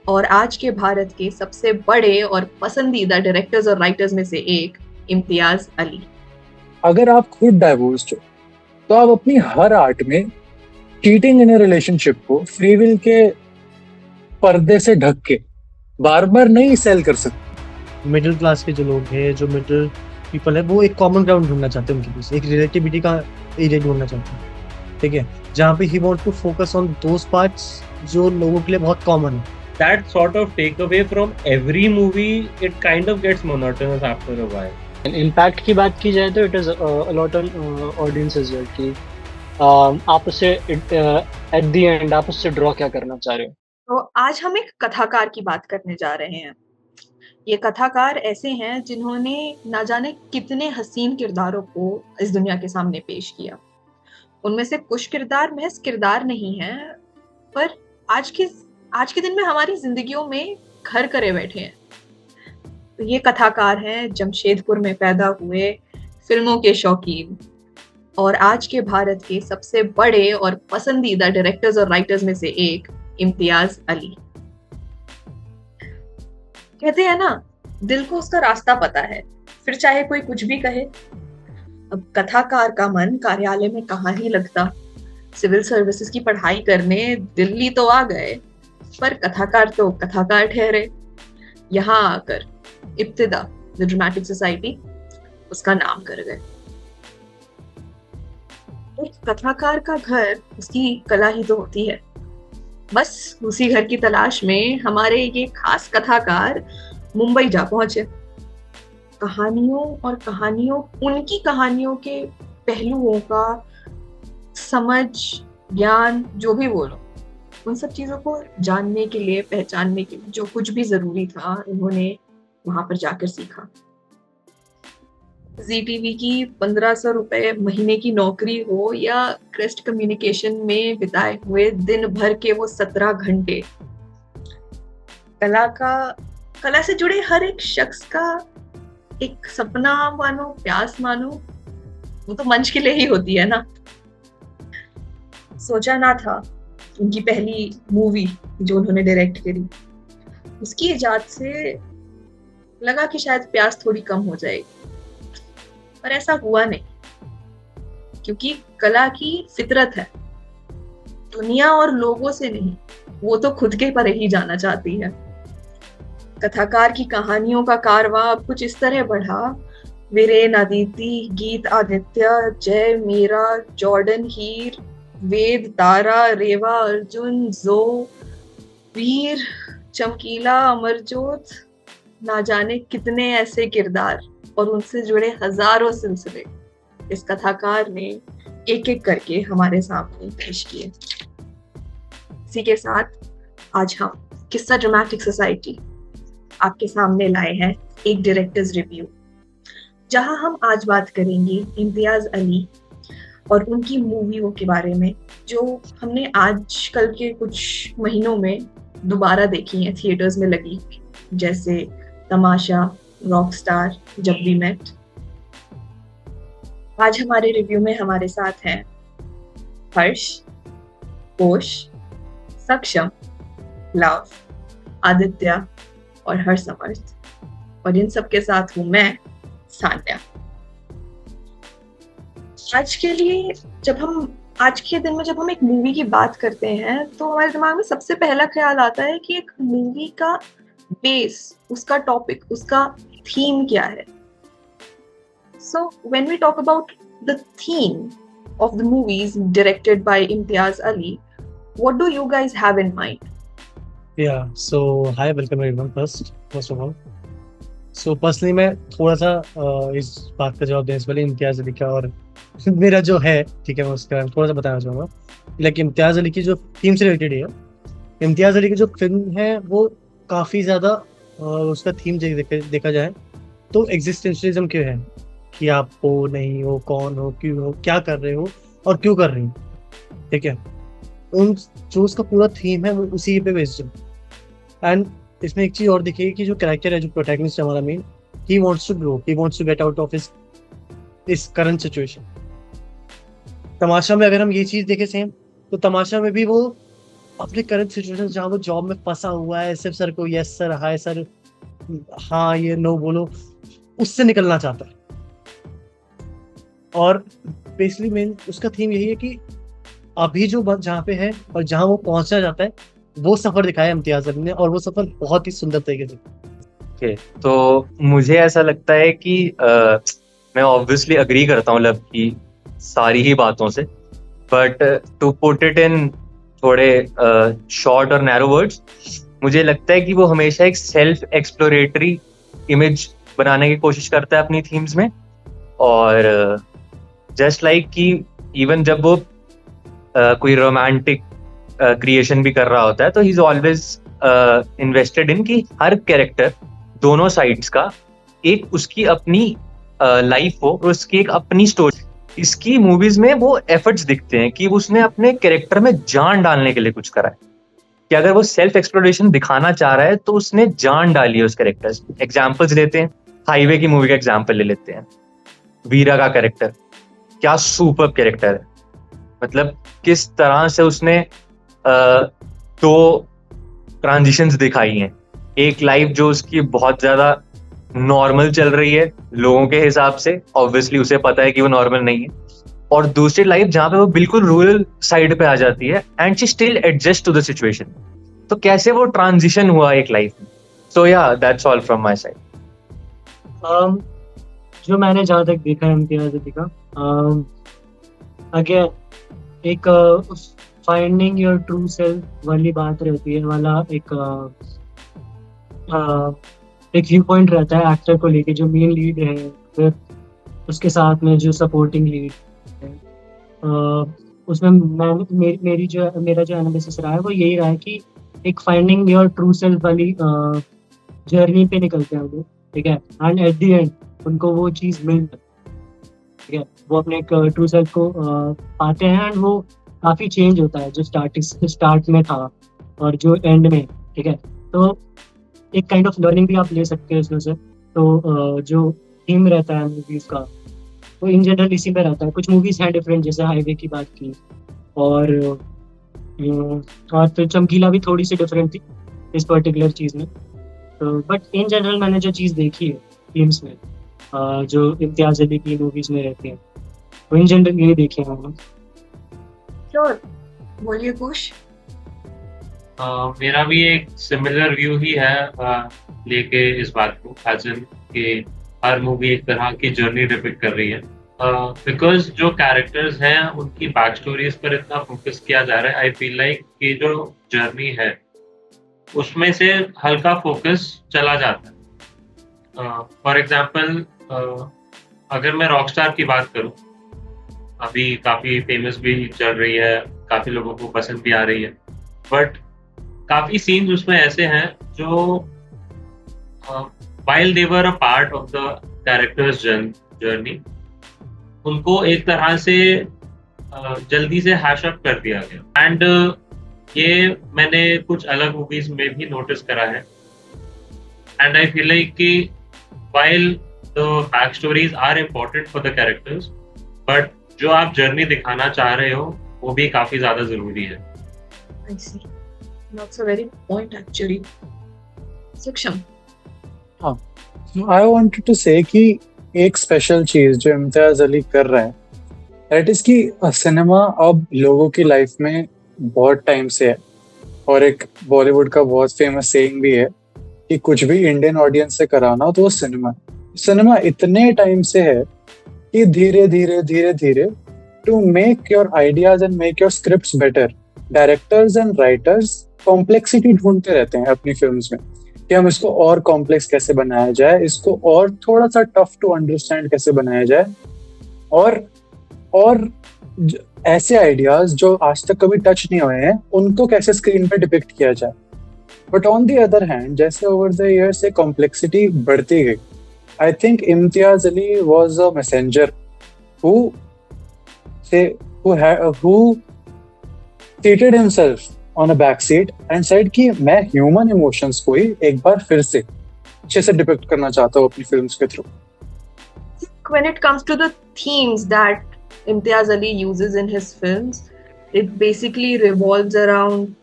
और आज के भारत के सबसे बड़े और पसंदीदा डायरेक्टर्स और राइटर्स में से एक इम्तियाज अली। अगर आप खुद डाइवोर्स्ड हो तो आप अपनी हर आर्ट में चीटिंग इन रिलेशनशिप को फ्री विल के पर्दे से ढक के बार बार नहीं सेल कर सकते। मिडिल क्लास के जो लोग हैं, जो मिडिल पीपल है, वो एक कॉमन ग्राउंड ढूंढना चाहते हैं, उनके बीच एक रिलेटिविटी का एरिया ढूंढना चाहते हैं, ठीक है, जहाँ पे he want to focus on those parts जो लोगों के लिए बहुत कॉमन है। That sort of takeaway from every movie, it kind of gets monotonous after a while. Impact की बात की जाए तो it is a lot on audience as well कि आप उससे एट द एंड आप उससे ड्रॉ क्या करना चाह रहे हो। तो आज हम एक कथाकार की बात करने जा रहे हैं। ये कथाकार ऐसे हैं जिन्होंने ना जाने कितने हसीन किरदारों को इस दुनिया के सामने पेश किया। उनमें से कुछ किरदार महज किरदार नहीं है, पर आज के दिन में हमारी जिंदगियों में घर करे बैठे हैं। तो ये कथाकार हैं जमशेदपुर में पैदा हुए फिल्मों के शौकीन और आज के भारत के सबसे बड़े और पसंदीदा डायरेक्टर्स और राइटर्स में से एक इम्तियाज अली। कहते हैं ना, दिल को उसका रास्ता पता है, फिर चाहे कोई कुछ भी कहे। अब कथाकार का मन कार्यालय में कहाँ ही लगता। सिविल सर्विसेज की पढ़ाई करने दिल्ली तो आ गए, पर कथाकार तो कथाकार ठहरे। यहाँ आकर इब्तिदा द ड्रामेटिक सोसाइटी उसका नाम कर गए। एक कथाकार का घर उसकी कला ही तो होती है। बस उसी घर की तलाश में हमारे ये खास कथाकार मुंबई जा पहुंचे। उनकी कहानियों के पहलुओं का समझ, ज्ञान, जो भी बोलो, उन सब चीजों को जानने के लिए, पहचानने के लिए जो कुछ भी जरूरी था, इन्होंने वहां पर जाकर सीखा। ZTV की 1500 रुपए महीने की नौकरी हो या क्रेस्ट कम्युनिकेशन में बिताए हुए दिन भर के वो 17 घंटे, कला से जुड़े हर एक शख्स का एक सपना मानो, प्यास मानो, वो तो मंच के लिए ही होती है ना। सोचा ना था उनकी पहली मूवी जो उन्होंने डायरेक्ट करी, उसकी इजाद से लगा कि शायद प्यास थोड़ी कम हो जाएगी, पर ऐसा हुआ नहीं, क्योंकि कला की फितरत है, दुनिया और लोगों से नहीं, वो तो खुद के परे ही जाना चाहती है। कथाकार की कहानियों का कारवां अब कुछ इस तरह बढ़ा। वीरेन अदिति, गीत आदित्य, जय मीरा, जॉर्डन हीर, वेद तारा, रेवा अर्जुन, जो, वीर, चमकीला, अमरजोत, ना जाने कितने ऐसे किरदार और उनसे जुड़े हजारों सिलसिले इस कथाकार ने एक एक करके हमारे सामने पेश किए। इसी के साथ आज हम किस्सा ड्रामेटिक सोसाइटी आपके सामने लाए हैं एक डायरेक्टर्स रिव्यू, जहां हम आज बात करेंगे इम्तियाज अली और उनकी मूवियों के बारे में, जो हमने आजकल के कुछ महीनों में दोबारा देखी हैं, थिएटर्स में लगी, जैसे तमाशा, रॉकस्टार, जब वी मेट। आज हमारे रिव्यू में हमारे साथ हैं हर्ष, कोश, सक्षम, लव, आदित्य और हर्षमर्थ, और इन सब के साथ हूं मैं, सान्या। आज के दिन में जब हम एक मूवी की बात करते हैं तो हमारे दिमाग में सबसे पहला ख्याल आता है कि एक मूवी का बेस, उसका टॉपिक, उसका थीम क्या है। So when we talk about the theme of the movies directed by Imtiaz Ali, what do you guys have in mind? Yeah, so hi, welcome everyone first of all. So personally मैं थोड़ा सा इस बात का जवाब देने से पहले इम्तियाज अली का और मेरा जो है, ठीक है, मैं उसका थोड़ा सा बताना चाहूँगा। लेकिन इम्तियाज अली की जो थीम से रिलेटेड है, इम्तियाज अली की जो फिल्म है वो काफ़ी ज़्यादा उसका थीम देखा जाए तो एग्जिस्टेंशलिज्म क्यों है, कि आप हो नहीं हो, कौन हो, क्यों हो, क्या कर रहे हो और क्यों कर रहे हो, ठीक है, उन जो उसका पूरा थीम है वो उसी पे बेस्ड है। एंड इसमें एक चीज़ और दिखेगी कि जो कैरेक्टर है, जो प्रोटैगनिस्ट है हमारा main, he wants to grow, he wants to get out of इस करंट सिचुएशन। तमाशा में अगर हम ये चीज़ देखें सेम, तो तमाशा में भी वो अपने करंट सिचुएशन जहाँ वो जॉब में फंसा हुआ है, सिर्फ सर को यस सर, हाय सर, हाँ ये नो बोलो, उससे निकलना चाहता है। और बेसिकली मेन उसका थीम यही है कि अभी जो जहाँ पे है और जहाँ वो पहुंचना चाहता है, वो सफर दिखाया इम्तियाज अली ने, और वो सफर बहुत ही सुंदर तरीके से। ओके, तो मुझे ऐसा लगता है कि मैं ऑब्वियसली अग्री करता हूँ लब की सारी ही बातों से, but to put it in थोड़े शॉर्ट और नैरो वर्ड्स, मुझे लगता है कि वो हमेशा एक सेल्फ एक्सप्लोरेटरी इमेज बनाने की कोशिश करता है अपनी थीम्स में। और जस्ट लाइक कि इवन जब वो कोई रोमांटिक क्रिएशन भी कर रहा होता है, तो he is always invested in कि हर कैरेक्टर, दोनों साइड्स का एक उसकी अपनी लाइफ हो और उसकी एक अपनी स्टोरी। इसकी मूवीज में वो एफर्ट्स दिखते हैं कि उसने अपने कैरेक्टर में जान डालने के लिए कुछ करा है, कि अगर वो सेल्फ एक्सप्लोरेशन दिखाना चाह रहा है तो उसने जान डाली है उस कैरेक्टर। एग्जाम्पल्स लेते हैं, हाईवे की मूवी का एग्जाम्पल ले लेते हैं। वीरा का कैरेक्टर क्या सुपर कैरेक्टर है, मतलब किस तरह से उसने दो ट्रांजिशंस दिखाई हैं। एक लाइफ जो उसकी बहुत ज्यादा नॉर्मल चल रही है लोगों के हिसाब से, ऑब्वियसली उसे पता है कि वो नॉर्मल नहीं है, और दूसरी लाइफ जहाँ पे वो बिल्कुल रूरल साइड पे आ जाती है and she still adjust to the situation. तो कैसे वो ट्रांजिशन हुआ एक लाइफ में। सो या that's all from my side. जो मैंने जहाँ तक देखा है इम्तियाज अली का, अगेन एक फाइंडिंग योर ट्रू सेल्फ वाली बात रहती है, वाला एक व्यू पॉइंट रहता है एक्टर को लेके, जो मेन लीड है, फिर उसके साथ में जो सपोर्टिंग लीड है। उसमें मेरा जो एनालिसिस रहा है वो यही रहा है कि एक फाइंडिंग योर ट्रू सेल्फ वाली जर्नी पे निकलते हैं वो, ठीक है, एंड एट द एंड उनको वो चीज़ मिल जाती है, ठीक है, वो अपने ट्रू सेल्फ को पाते हैं, एंड वो काफ़ी चेंज होता है जो स्टार्ट में था और जो एंड में, ठीक है। तो एक काइंड ऑफ लर्निंग भी आप ले सकते हैं इसमें से। तो जो थीम रहता है मूवीज़ का वो इन जनरल इसी में रहता है। कुछ मूवीज़ हैं डिफरेंट, जैसे हाईवे की बात की, और फिर चमकीला भी थोड़ी सी डिफरेंट थी इस पर्टिकुलर चीज़ में। तो बट इन जनरल मैंने जो चीज़ देखी है थीम्स में, जो इम्तियाज अली की मूवीज़ में रहती हैं, वो इन जनरल यही देखी है मैंने। श्योर, बोलिए कुश। मेरा भी एक सिमिलर व्यू ही है लेके इस बात को, एज इन कि हर मूवी एक तरह की जर्नी डिपिक्ट कर रही है। बिकॉज जो कैरेक्टर्स हैं उनकी बैक स्टोरीज पर इतना फोकस किया जा रहा है, आई फील लाइक कि जो जर्नी है उसमें से हल्का फोकस चला जाता है। फॉर एग्जाम्पल, अगर मैं रॉकस्टार की बात करूं, अभी काफ़ी फेमस भी चल रही है, काफ़ी लोगों को पसंद भी आ रही है, बट काफ़ी सीन्स उसमें ऐसे हैं जो while they were a part of the character's journey, उनको एक तरह से जल्दी से हैश अप कर दिया गया। एंड ये मैंने कुछ अलग मूवीज में भी नोटिस करा है। एंड आई फील लाइक कि while the back stories are important for the characters, but जो आप जर्नी दिखाना चाह रहे हो वो भी काफी ज्यादा जरूरी है। I see. That's a very good point actually. Saksham. I wanted to say कि एक स्पेशल चीज जो इम्तियाज अली कर रहे हैं, दैट इज कि सिनेमा अब लोगों की लाइफ में बहुत टाइम से है, और एक बॉलीवुड का बहुत फेमस सेइंग भी है कि कुछ भी इंडियन ऑडियंस से कराना हो तो वो सिनेमा इतने टाइम से है कि धीरे धीरे to make your ideas and make your scripts better, directors and writers complexity ढूंढते रहते हैं अपनी फिल्म्स में कि हम इसको और कॉम्प्लेक्स कैसे बनाया जाए, इसको और थोड़ा सा टफ टू अंडरस्टैंड कैसे बनाया जाए, और ऐसे आइडियाज जो आज तक कभी टच नहीं हुए हैं उनको कैसे स्क्रीन पे डिपिक्ट किया जाए। But on the other hand, जैसे ओवर द इयर्स से कॉम्प्लेक्सिटी बढ़ती गई, I think Imtiaz Ali was a messenger who seated himself on a back seat and said कि मैं ह्यूमन इमोशंस को ही एक बार फिर से अच्छे से डिपिक्ट करना चाहता हूँ अपनी फिल्म्स के through. When it comes to the themes that Imtiaz Ali uses in his films, it basically revolves around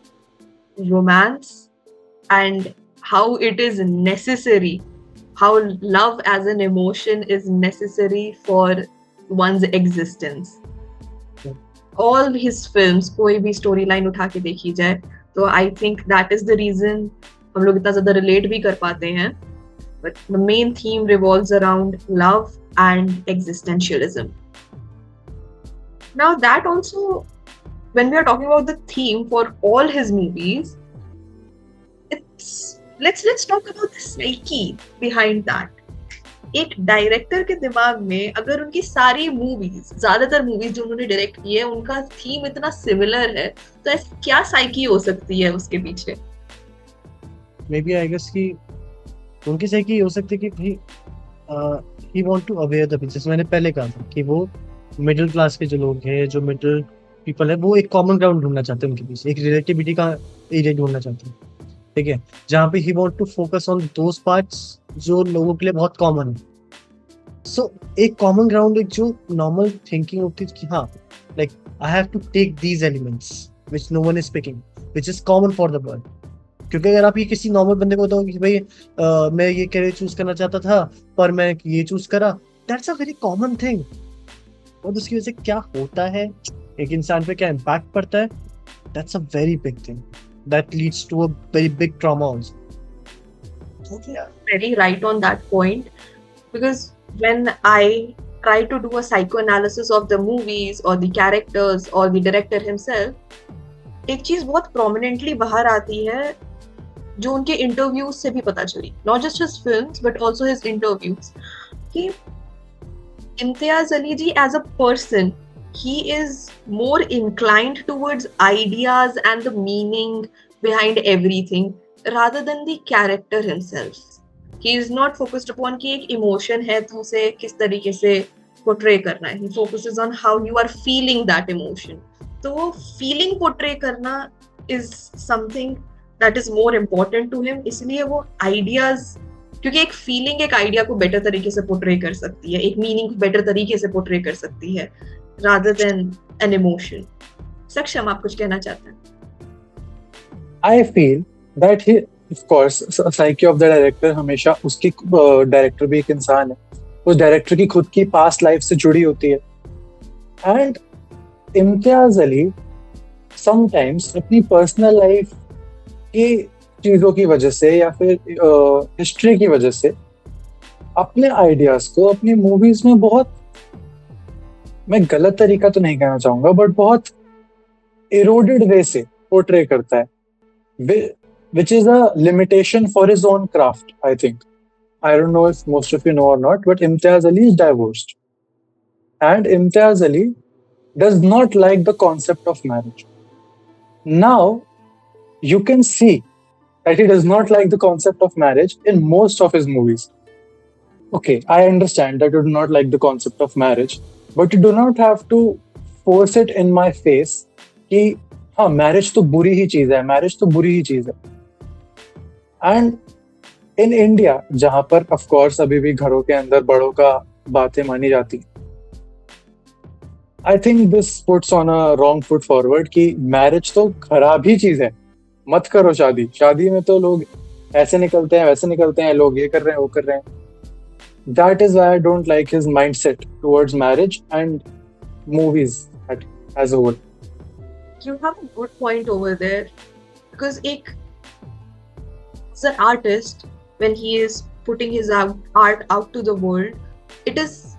romance and how it is necessary, how love as an emotion is necessary for one's existence. All his films, कोई भी story line उठा के देखी जाए तो I think that is the reason हम लोग इतना ज्यादा रिलेट भी कर पाते हैं. But the main theme revolves around love and existentialism. Now that also, when we are talking about the theme for all his movies, it's let's talk about the psyche behind that. एक director के दिमाग में अगर उनकी सारी movies, ज्यादातर movies जो उन्होंने डायरेक्ट की है, उनका थीम इतना सिमिलर है, तो ऐसी क्या साइकी हो सकती है उसके पीछे? मे बी आई गेस कि उनकी साइकी हो सकती है कि भाई he want to aware the people. जैसे मैंने पहले कहा था कि वो मिडिल क्लास के जो लोग हैं, जो मिडिल पीपल है, वो एक कॉमन ग्राउंड ढूंढना चाहते हैं उनके पीछे, एक रिलेटिविटी का एरिया ढूंढना चाहते हैं. ठीक है, जहाँ पे he want to focus on those parts जो लोगों के लिए बहुत कॉमन है. सो एक कॉमन ग्राउंड, एक जो नॉर्मल थिंकिंग होती है कि हाँ, like I have to take these elements which no one is picking, which is common for the world. क्योंकि अगर आप ये किसी नॉर्मल बंदे को बताओगे कि भाई मैं ये कैरियर चूज करना चाहता था पर मैं ये चूज करा, that's a very common thing. और उसकी वजह से क्या होता है, एक इंसान पे क्या इम्पैक्ट पड़ता है, that's a very big thing that leads to a very big trauma also. Yeah, very right on that point, because when I try to do a psychoanalysis of the movies or the characters or the director himself, एक चीज बहुत prominently बाहर आती है जो उनके interviews से भी पता चली, not just his films but also his interviews, कि इम्तियाज अली जी as a person, he is more inclined towards ideas and the meaning behind everything rather than the character himself. He is not focused upon कि एक emotion है तो उसे किस तरीके से portray करना है. He focuses on how you are feeling that emotion. तो feeling portray करना is something that is more important to him. इसलिए वो ideas, क्योंकि एक feeling एक idea को better तरीके से portray कर सकती है, एक meaning को better तरीके से portray कर सकती है rather than an emotion. Saksham, आप कुछ कहना चाहते हैं? I feel that he, of course, psyche of the director हमेशा उसकी डायरेक्टर भी एक इंसान है, उस डायरेक्टर की खुद की पास्ट लाइफ से जुड़ी होती है. एंड इम्तियाज अली समटाइम्स अपनी पर्सनल लाइफ की चीजों की वजह से या फिर हिस्ट्री की वजह से अपने आइडियाज को अपनी मूवीज में बहुत, मैं गलत तरीका तो नहीं कहना चाहूंगा, बट बहुत इरोडेड वे से पोर्ट्रे करता है, which is a limitation for his own craft, I think. I don't know if most of you know or not, but Imtiaz Ali is divorced. And Imtiaz Ali does not like the concept of marriage. Now, you can see that he does not like the concept of marriage in most of his movies. Okay, I understand that you do not like the concept of marriage, but you do not have to force it in my face कि हाँ marriage तो बुरी ही चीज है, marriage तो बुरी ही चीज है. एंड इन इंडिया जहां पर ऑफ कोर्स अभी भी घरों के अंदर बड़ों का बातें मानी जाती, I think this puts on a wrong foot forward कि मैरिज तो खराब ही चीज है, मत करो शादी. शादी में तो लोग ऐसे निकलते हैं, वैसे निकलते हैं, लोग ये कर रहे हैं, वो कर रहे हैं. That is why I don't like his mindset towards marriage and movies as a whole. You have a good point over there, because as an artist, when he is putting his art out to the world, it is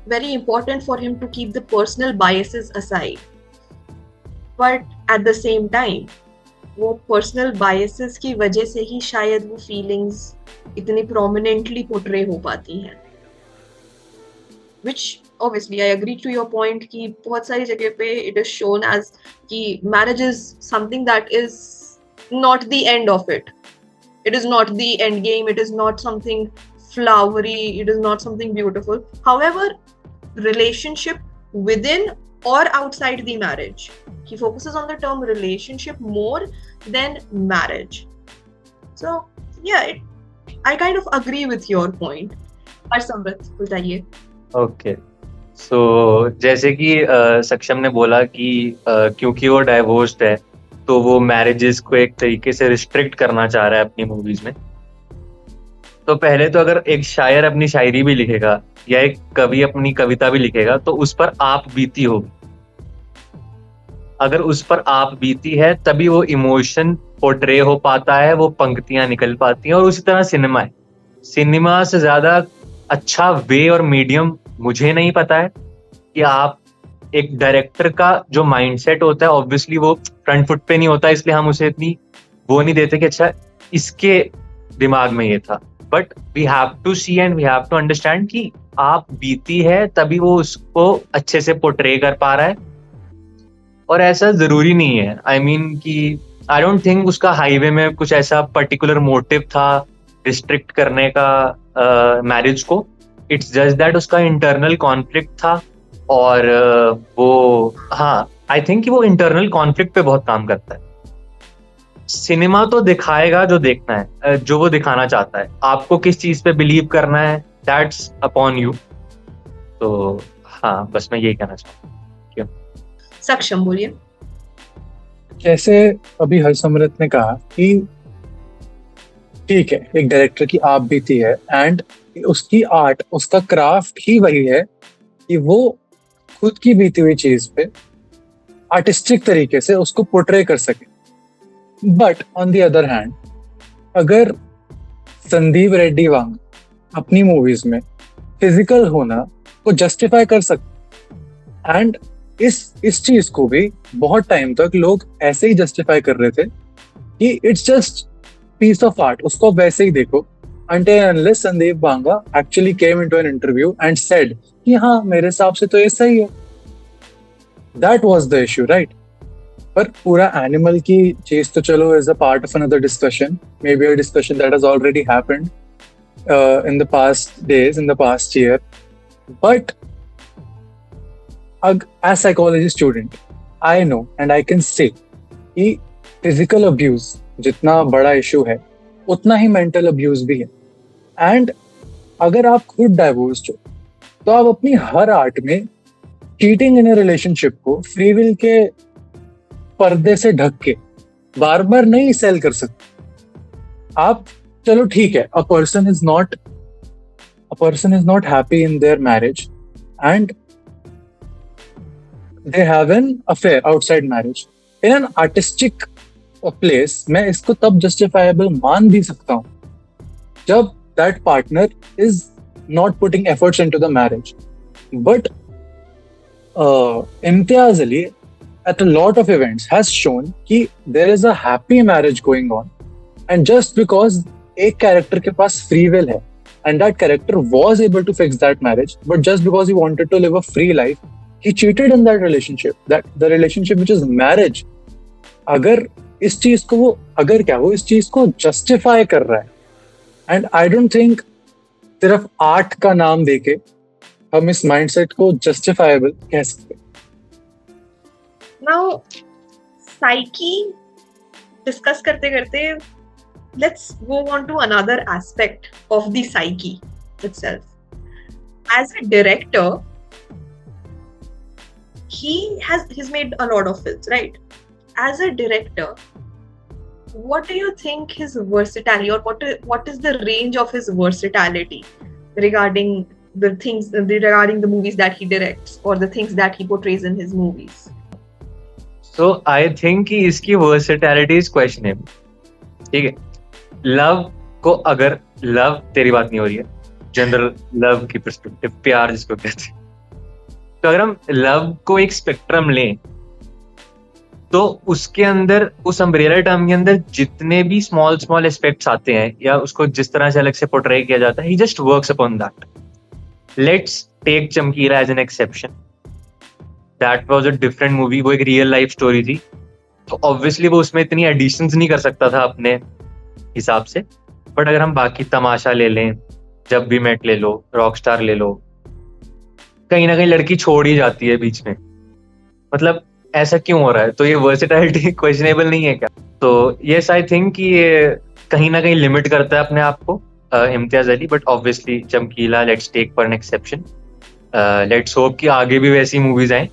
very important for him to keep the personal biases aside. But at the same time, वो personal biases की वजह से ही शायद वो feelings इतनी prominently portray हो पाती हैं. Which obviously I agree to your point कि बहुत सारी जगह पे it is shown as कि marriage is something that is not the end of it. It is not the end game. It is not something flowery. It is not something beautiful. However, relationship within or outside the marriage, he focuses on the term relationship more than marriage. So yeah, I kind of agree with your point. Samrit, बताइए. Okay, सो जैसे कि सक्षम ने बोला कि क्योंकि वो divorced है तो वो मैरिजेस को एक तरीके से रिस्ट्रिक्ट करना चाह रहा है अपनी मूवीज में। तो पहले तो अगर एक शायर अपनी शायरी भी लिखेगा या एक कवि अपनी कविता भी लिखेगा तो उस पर आप बीती होगी। अगर उस पर आप बीती है तभी वो इमोशन पोर्ट्रे हो पाता है, वो पंक्तियां निकल पाती हैं। और उसी तरह सिनेमा है, सिनेमा से ज्यादा अच्छा वे और मीडियम मुझे नहीं पता है कि आप एक डायरेक्टर का जो माइंडसेट होता है, ऑब्वियसली वो फ्रंट फुट पे नहीं होता, इसलिए हम उसे इतनी वो नहीं देते कि अच्छा इसके दिमाग में ये था। But we have to see and we have to understand कि आप बीती है तभी वो उसको अच्छे से पोर्ट्रे कर पा रहा है। और ऐसा जरूरी नहीं है, आई मीन कि आई डोंट थिंक उसका हाईवे में कुछ ऐसा पर्टिकुलर मोटिव था रिस्ट्रिक्ट करने का मैरिज को। इट्स जस्ट दैट उसका इंटरनल कॉन्फ्लिक्ट था। और वो हाँ, आई थिंक कि वो इंटरनल कॉन्फ्लिक्ट पे बहुत काम करता है। सिनेमा तो दिखाएगा जो देखना है, जो वो दिखाना चाहता है। आपको किस चीज पे बिलीव करना है, दैट्स अपॉन यू। तो हाँ, बस मैं यही कहना चाहता हूँ। सक्षम बोलिए। जैसे अभी हरसिमरत ने कहा कि ठीक है, एक डायरेक्टर की आप बीती है एंड उसकी आर्ट, उसका क्राफ्ट ही वही है कि वो खुद की बीती हुई चीज पे आर्टिस्टिक तरीके से उसको पोर्ट्रे कर सके। But on the other hand, अगर संदीप रेड्डी वांग अपनी मूवीज में फिजिकल होना को जस्टिफाई कर सकते, एंड इस चीज को भी बहुत टाइम तक लोग ऐसे ही जस्टिफाई कर रहे थे कि it's just piece of art, उसको वैसे ही देखो, until and unless Sandeep Banga actually came into an interview and said कि हाँ मेरे हिसाब से तो ये सही है। That was the issue, right? पर पूरा एनिमल की चीज तो चलो is a part of another discussion, maybe a discussion that has already happened in the past days, in the past year. But as psychology student, I know and I can say कि physical abuse जितना बड़ा issue है उतना ही mental abuse भी है। And अगर आप खुद डाइवोर्स्ड हो तो आप अपनी हर आर्ट में चीटिंग इन ए रिलेशनशिप को फ्री विल के पर्दे से ढक के बार बार नहीं सेल कर सकते। आप चलो ठीक है, a person is not happy in their marriage and they have an affair outside marriage in an artistic place. मैं इसको तब जस्टिफाइबल मान भी सकता हूं जब that partner is not putting efforts into the marriage. But Imtiaz Ali at a lot of events has shown कि there is a happy marriage going on, and just because एक कैरेक्टर के पास फ्री विल है and that character was able to fix that marriage, but just because he wanted to live a free life, he cheated in that relationship, that the relationship which is marriage. अगर इस चीज को वो इस चीज को justify कर रहा है, एंड आई डोंट थिंक सिर्फ आर्ट का नाम देके हम इस माइंडसेट को जस्टिफाइबल कह सकते। नाउ साइकी डिस्कस करते करते let's go on to another aspect of the psyche itself. As a director, he's made a lot of films, right? As a director, what do you think his versatility, or what is the range of his versatility regarding regarding the movies that he directs or the things that he portrays in his movies? So I think कि इसकी versatility is questionable, ठीक है। Love को, अगर love, तेरी बात नहीं हो रही है, जनरल लव की पर्सपेक्टिव, प्यार जिसको कहते हैं, तो अगर हम लव को एक स्पेक्ट्रम लें तो उसके अंदर, उस अम्ब्रेला टर्म के अंदर जितने भी स्मॉल एस्पेक्ट्स आते हैं या उसको जिस तरह से अलग से पोर्ट्रे किया जाता है, he just works upon that. Let's take Chamkila as an exception. That was a different movie, वो एक रियल लाइफ स्टोरी थी, तो ऑब्वियसली वो उसमें इतनी एडिशंस नहीं कर सकता था अपने हिसाब से। बट अगर हम बाकी तमाशा ले लें, जब भी मेट ले लो, रॉकस्टार ले लो, कहीं ना कहीं लड़की छोड़ ही जाती है बीच में। मतलब ऐसा क्यों हो रहा है? तो ये वर्सेटिलिटी क्वेश्चनेबल नहीं है क्या? तो यस, आई थिंक कि ये कहीं ना कहीं लिमिट करता है अपने आप को Imtiaz Ali. But obviously Chamkila, let's take for an exception. Let's hope कि आगे भी वैसी मूवीज आए,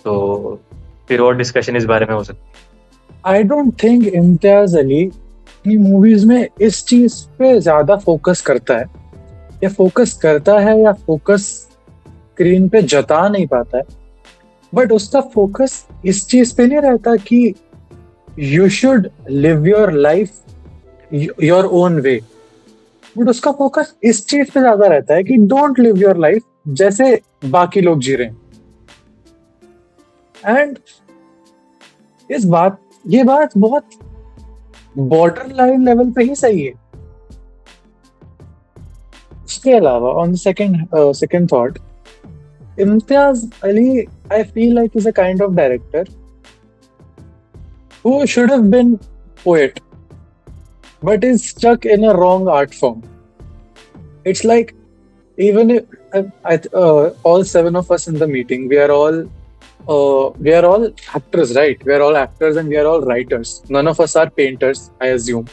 तो फिर और डिस्कशन इस बारे में हो सकती है। I don't think Imtiaz Ali अपनी मूवीज में इस चीज पे ज्यादा फोकस करता है, या फोकस करता है या फोकस स्क्रीन पे जता नहीं पाता है, बट उसका फोकस इस चीज पे नहीं रहता कि you should live your life your own way, but उसका फोकस इस चीज पे ज्यादा रहता है कि डोंट लिव योर लाइफ जैसे बाकी लोग जी रहे हैं। एंड ये बात बहुत बॉर्डर लाइन लेवल पे ही सही है। उसके अलावा on second thought, Imtiaz Ali I feel like is a kind of director who should have been poet but is stuck in a wrong art form. It's like, even if all seven of us in the meeting, we are all actors, right? We are all actors and we are all writers. None of us are painters, I assume,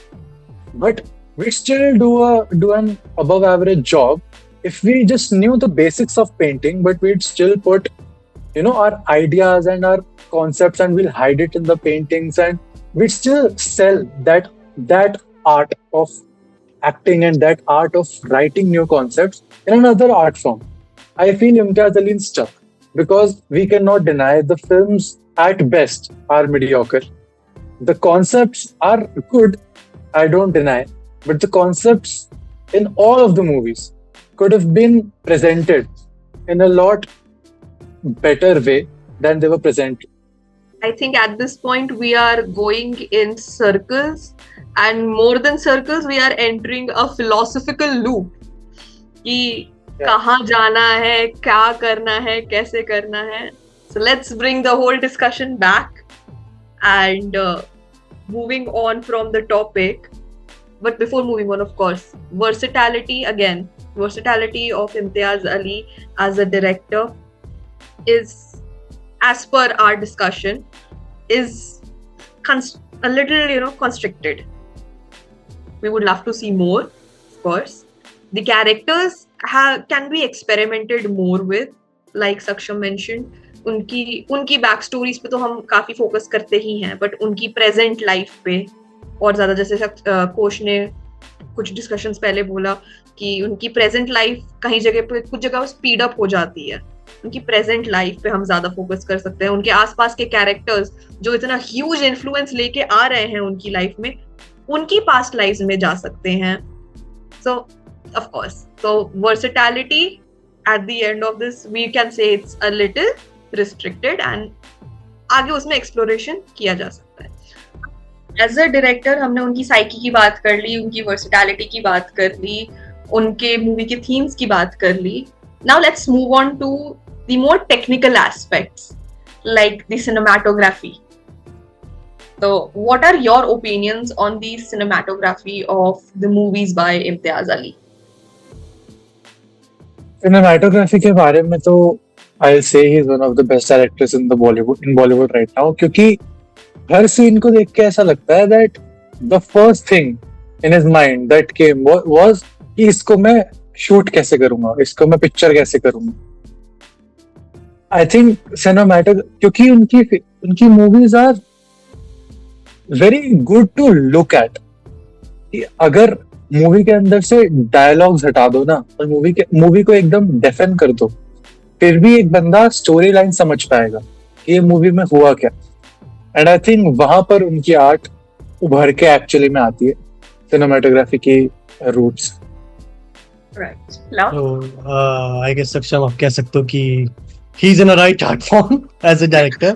but we still do an above average job if we just knew the basics of painting, but we'd still put our ideas and our concepts and we'll hide it in the paintings, and we'd still sell that art of acting and that art of writing new concepts in another art form. I feel Imtiaz Ali is stuck because we cannot deny the films at best are mediocre. The concepts are good, I don't deny, but the concepts in all of the movies could have been presented in a lot better way than they were presented. I think at this point we are going in circles, and more than circles, we are entering a philosophical loop कि कहाँ जाना है, क्या करना है, कैसे करना है. So let's bring the whole discussion back and moving on from the topic. But before moving on, of course, versatility of Imtiaz Ali as a director is, as per our discussion, is a little constricted. We would love to see more, of course. The characters can be experimented more with, like Saksham mentioned. उनकी back stories पे तो हम काफी focus करते ही हैं, but उनकी present life पे और ज्यादा, जैसे कोश ने कुछ डिस्कशंस पहले बोला कि उनकी प्रेजेंट लाइफ कहीं जगह पे, कुछ जगह स्पीड अप हो जाती है, उनकी प्रेजेंट लाइफ पे हम ज्यादा फोकस कर सकते हैं. उनके आसपास के कैरेक्टर्स जो इतना ह्यूज इन्फ्लुएंस लेके आ रहे हैं उनकी लाइफ में, उनकी पास्ट लाइफ में जा सकते हैं. सो of course, so versatility at the end of this, we can say it's a little restricted, and आगे उसमें एक्सप्लोरेशन किया जा सकता है. एज अ डायरेक्टर हमने उनकी साइकी की बात कर ली, उनकी वर्सेटैलिटी की बात कर ली, उनके मूवी के थीम्स की बात कर ली. Now let's move on to the more technical aspects, like the cinematography. So what are your opinions on the cinematography of the movies by Imtiaz Ali? Cinematography के बारे में तो I'll say he's one of the best directors in Bollywood right now, क्योंकि हर scene को देख के ऐसा लगता है that the first thing in his mind that came was कि इसको मैं शूट कैसे करूंगा, इसको मैं पिक्चर कैसे करूंगा. आई थिंक सिनेमैटिक, क्योंकि उनकी movies are very good to look at. अगर मूवी के अंदर से डायलॉग्स हटा दो ना और मूवी को एकदम डेफन कर दो, फिर भी एक बंदा स्टोरी लाइन समझ पाएगा कि ये मूवी में हुआ क्या. एंड आई थिंक वहां पर उनकी आर्ट उभर के एक्चुअली में आती है, सिनेमेटोग्राफी की roots. Right. Love? So, I guess Saksham, आप कह सकते हो कि he's in a right art form as a director.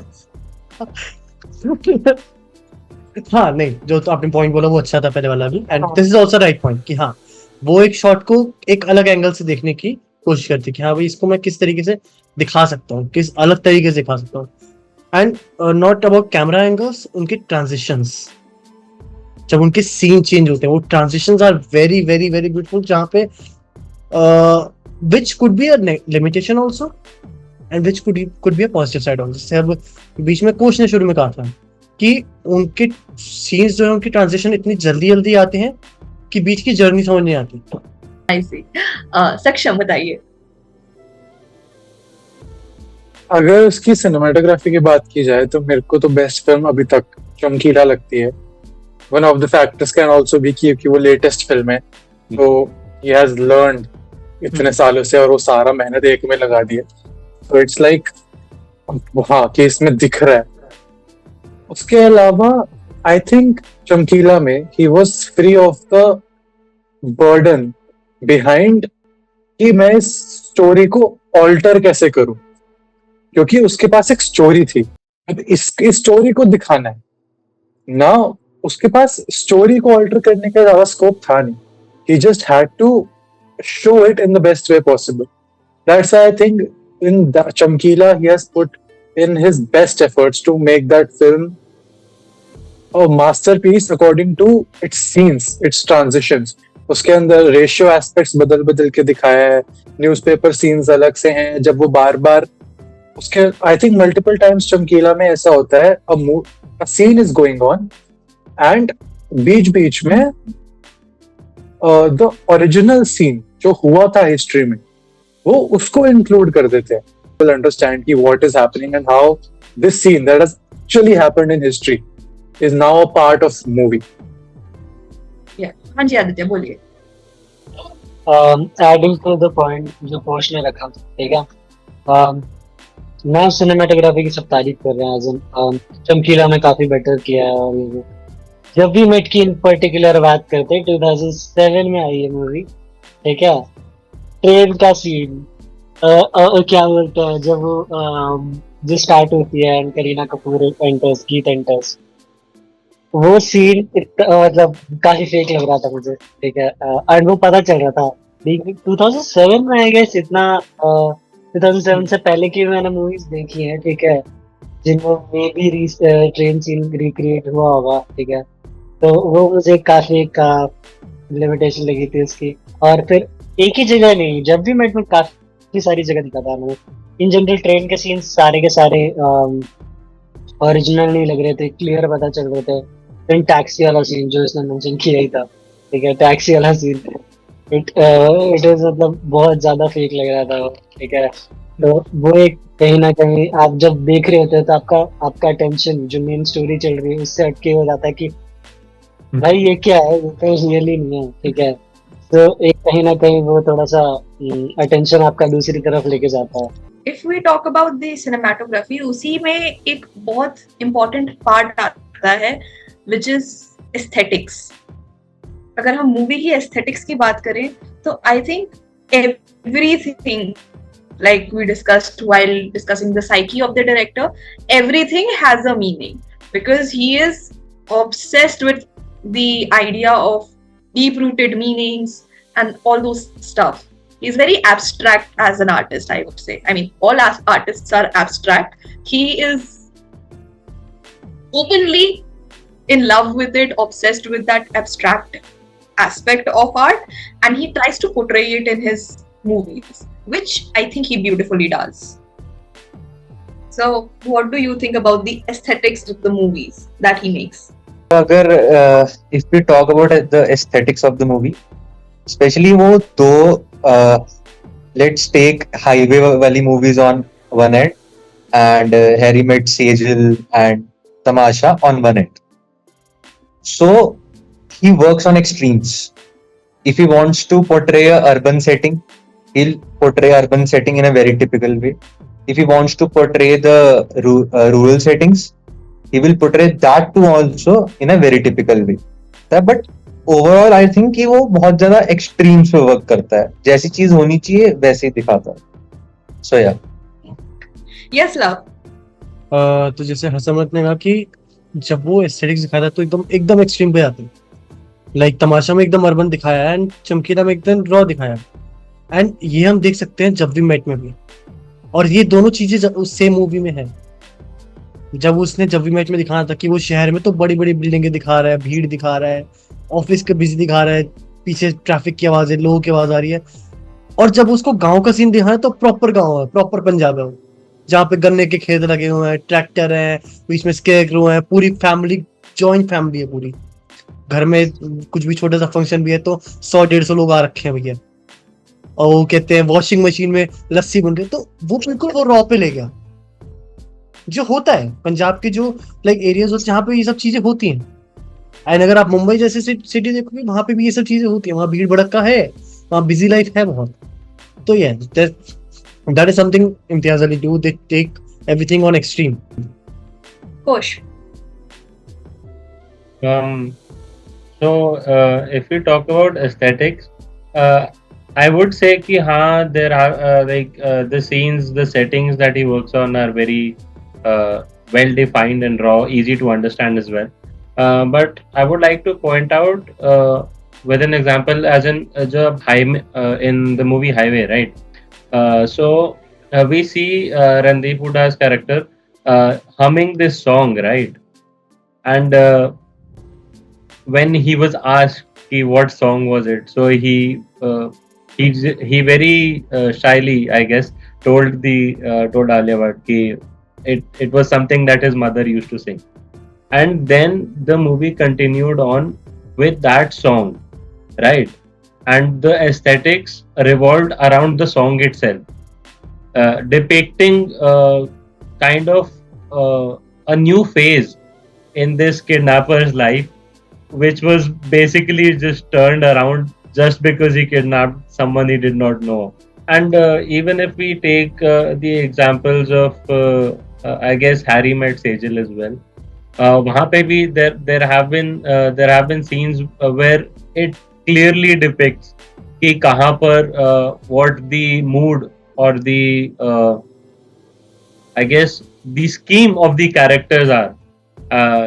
हाँ, नहीं, जो तो आपने पॉइंट बोला वो अच्छा था पहले वाला भी, and this is also right point कि हाँ, वो एक शॉट को एक अलग एंगल से देखने की कोशिश करती है कि हाँ भाई इसको मैं किस तरीके से दिखा सकता हूँ, किस अलग तरीके से दिखा सकता हूँ. And not about camera angles, उनके ट्रांजिशंस, जब उनके सीन चेंज होते हैं, वो transitions are very very very beautiful, जहाँ पे which could be a limitation also and which could be a positive side also. जैसे अब बीच में कोच ने शुरू में कहा था कि उनके सीन्स जो है, उनकी ट्रांजिशन इतनी जल्दी आते हैं कि बीच की जर्नी समझ नहीं आती. I see. सक्षम बताइए. अगर उसकी सिनेमेटोग्राफी की बात की जाए तो मेरे को तो बेस्ट फिल्म अभी तक चमकीला लगती है. One of the factors can also भी क्योंकि वो लेटेस्ट फिल्म है, तो ही हैज लर्न इतने सालों से और वो सारा मेहनत एक में लगा दिया. तो इट्स लाइक हाँ कि इसमें दिख रहा है. उसके अलावा आई थिंक चमकीला में he was free of the burden behind कि मैं इस स्टोरी को ऑल्टर कैसे करूं, क्योंकि उसके पास एक स्टोरी थी. अब इस स्टोरी को दिखाना है ना, उसके पास स्टोरी को ऑल्टर करने का ज्यादा स्कोप था नहीं. He just had to show it in the best way possible. That's I think in Chamkila he has put in his best efforts to make that film a masterpiece according to its scenes, its transitions. उसके अंदर ratio aspects बदल बदल के दिखाया है. Newspaper scenes अलग से हैं जब वो बार बार उसके आई थिंक मल्टीपल टाइम्स चमकीला में ऐसा होता है a scene is going on and बीच बीच में the original scene जो हुआ था हिस्ट्री में वो उसको इंक्लूड कर देते हैं. Will understand कि what is happening and how this scene that has actually happened in history is now a part of movie. Yeah. हाँ जी आदित्य बोलिए. एडिंग टू द पॉइंट जो पोस्ट ने रखा, ठीक है. मैं सिनेमेटोग्राफी की सब तारीफ कर रहे हैं, as in, चमकीला में काफी बेटर किया है. और ये जब भी मेट की इन पर्टिकुलर बात करते हैं, 2007 में आई है मूवी, ठीक है. ट्रेन का सीन क्या बोलते हैं जब वो जो स्टार्ट होती है एंड करीना कपूर एंटर्स, गीत एंटर्स, वो सीन मतलब काफी फेक लग रहा था मुझे, ठीक है. और वो पता चल रहा था 2007 में आई गेस. इतना 2007 से पहले की मैंने मूवीज देखी हैं, ठीक है, जिनमें मे भी ट्रेन सीन रिक्रिएट हुआ होगा, ठीक है. तो वो मुझे काफी लिमिटेशन लगी थी उसकी. और फिर एक ही जगह नहीं, जब भी मैं काफी सारी जगह दिखा था मैंने. इन जनरल ट्रेन के सीन सारे के सारे ओरिजिनल नहीं लग रहे थे, क्लियर पता चल रहे थे. फिर टैक्सी वाला सीन जो इसने मेंशन किया ही था, ठीक है, टैक्सी वाला सीन इट वाज मतलब बहुत ज्यादा फेक लग रहा था, ठीक है. तो वो एक कहीं ना कहीं आप जब देख रहे होते हैं तो आपका अटेंशन जो मेन स्टोरी चल रही है उससे हटके हो जाता है कि भाई ये क्या है, ये तो रियली नहीं है, ठीक है. तो एक कहीं ना कहीं वो थोड़ा सा अटेंशन आपका दूसरी तरफ लेके जाता है. If we talk about the cinematography, उसी में एक बहुत important part आता है which is aesthetics. अगर हम मूवी की aesthetics की बात करें तो I think everything, like we discussed while discussing the psyche of the director, everything has a meaning because he is obsessed with the idea of deep-rooted meanings and all those stuff. He's very abstract as an artist, I would say. I mean, all artists are abstract. He is openly in love with it, obsessed with that abstract aspect of art, and he tries to portray it in his movies, which I think he beautifully does. So, what do you think about the aesthetics of the movies that he makes? अगर if we talk about the aesthetics of the movie, especially वो दो let's take highway वाली movies on one end and Harry Met Sejal and Tamasha on one end. So he works on extremes. If he wants to portray a urban setting, he'll portray urban setting in a very typical way. If he wants to portray the rural settings, he will portray that too also in a very typical way. But overall I think कि वो बहुत ज्यादा extremes पे work करता है, जैसी चीज होनी चाहिए वैसे ही दिखाता है. So yeah. Yes, love. तो जैसे हसमत ने कहा कि जब वो एस्थेटिक्स दिखाता है तो एकदम एक्सट्रीम पे जाते हैं. लाइक तमाशा में एकदम अर्बन दिखाया है एंड चमकीला में एकदम रॉ दिखाया है. एंड ये हम देख सकते हैं जब वी मेट में भी. और ये दोनों चीजें उस सेम मूवी में है. जब उसने जब वी मेट में दिखाना था कि वो शहर में तो बड़ी बड़ी बिल्डिंगें दिखा रहा है, भीड़ दिखा रहा है, ऑफिस के बिजी दिखा रहा है, पीछे ट्रैफिक की आवाज है, लोगों की आवाज आ रही है. और जब उसको गांव का सीन दिखाना है तो प्रॉपर गांव है, प्रॉपर पंजाब है, जहाँ पे गन्ने के खेत लगे हुए हैं, ट्रैक्टर है, बीच में स्केयरक्रो है, पूरी फैमिली, जॉइंट फैमिली है पूरी. घर में कुछ भी छोटा सा फंक्शन भी है तो 100-150 लोग आ रखे हैं भैया. और वो कहते हैं वॉशिंग मशीन में लस्सी बन रही है. तो वो बिल्कुल वो रॉ पे ले गया. जो होता है पंजाब के जो लाइक एरियाज होते हैं जहाँ पे ये सब चीजें होती हैं। एंड अगर आप मुंबई जैसे सिटी देखोगे वहां पे भी ये सब चीजें होती है, वहाँ भीड़ भड़का है, वहाँ बिजी लाइफ है बहुत। तो ये that is something Imtiaz Ali do, they take everything on extreme. कोश Um, so if we talk about aesthetics, I would say कि हाँ, there are the scenes, the settings that he works on are very well defined and raw, easy to understand as well. But I would like to point out with an example, as in in the movie Highway, right? We see Randeep Huda's character humming this song, right? And when he was asked what song was it, so he very shyly, I guess, told Alia Bhatt ki it was something that his mother used to sing. And then the movie continued on with that song, right? And the aesthetics revolved around the song itself, depicting kind of a new phase in this kidnapper's life, which was basically just turned around just because he kidnapped someone he did not know. And even if we take the examples of, I guess, Harry Met Sejal as well, वहाँ पे भी there have been scenes where it clearly depicts कि कहाँ पर what the mood or the I guess the scheme of the characters are,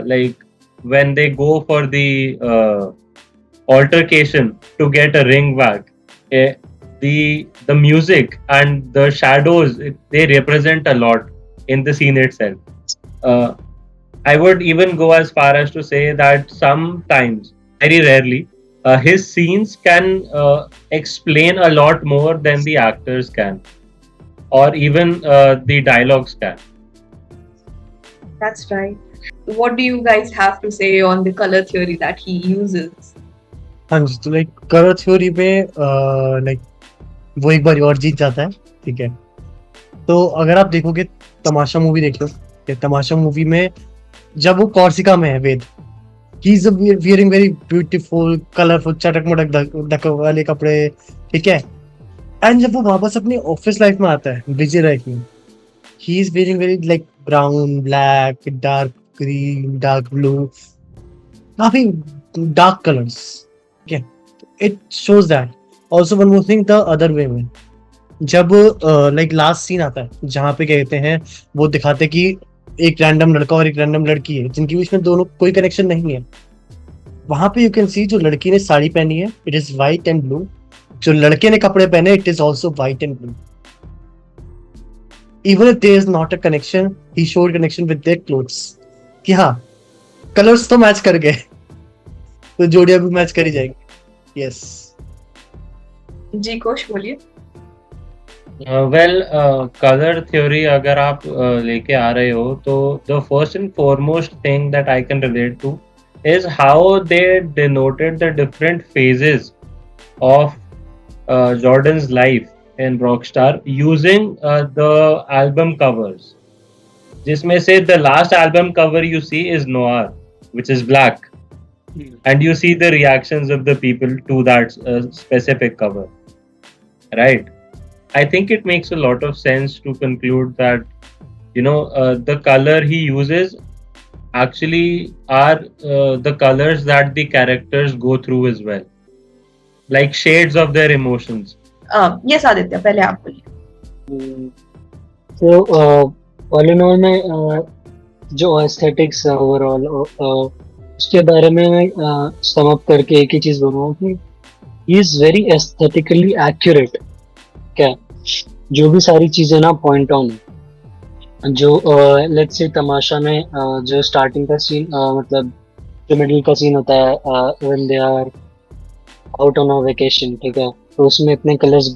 like when they go for the altercation to get a ring back, the music and the shadows, they represent a lot in the scene itself. I would even go as far as to say that sometimes, very rarely, his scenes can explain a lot more than the actors can, or even the dialogues can. That's right. What do you guys have to say on the color theory that he uses? हाँ जी, तो like colour theory में like वो एक बार और जीत जाता है, ठीक है। तो अगर आप देखोगे तमाशा मूवी देख लो, तमाशा मूवी में जब वो कॉर्सिका में है Ved, he is wearing very beautiful colourful चटक मटक डक वाले कपड़े, ठीक है। एंड जब वो वापस अपनी ऑफिस लाइफ में आता है, बिजी लाइफ में, he is wearing very like brown, black, dark green, dark blue, काफी डार्क कलर्स, ठीक है। It shows that. Also one more thing the other way में, जब लाइक लास्ट सीन आता है जहाँ पे कहते हैं वो दिखाते कि एक रैंडम लड़का और एक रैंडम लड़की है जिनके बीच में दोनों कोई कनेक्शन नहीं है। वहां पे यू कैन सी जो लड़की ने साड़ी पहनी है it is white and blue, जो लड़के ने कपड़े पहने it is also white and blue. Even if there is not a connection, he showed connection with their clothes कि हाँ कलर्स तो मैच कर गए, तो जोड़ियां भी मैच करी जाएंगी। यस जी कोश बोलिए। कलर थ्योरी अगर आप लेके आ रहे हो तो the first and foremost thing that I can relate to is how they denoted the different phases of Jordan's life in Rockstar using the album covers. जिसमें से the last album cover you see is Noir, which is black, and you see the reactions of the people to that specific cover, right? I think it makes a lot of sense to conclude that the color he uses actually are the colors that the characters go through as well, like shades of their emotions. Yes Aditya, पहले आप बोलिए। तो all in all में जो aesthetics है overall उसके बारे में सम अप करके एक ही चीज बोलूँगा कि he is very aesthetically accurate. क्या जो भी सारी चीजें ना पॉइंट ऑन, जो लेट्स से तमाशा में जो स्टार्टिंग का सीन, मतलब जो मिडिल का सीन होता है when they are out on a vacation, ठीक है, तो उसमें इतने कलर्स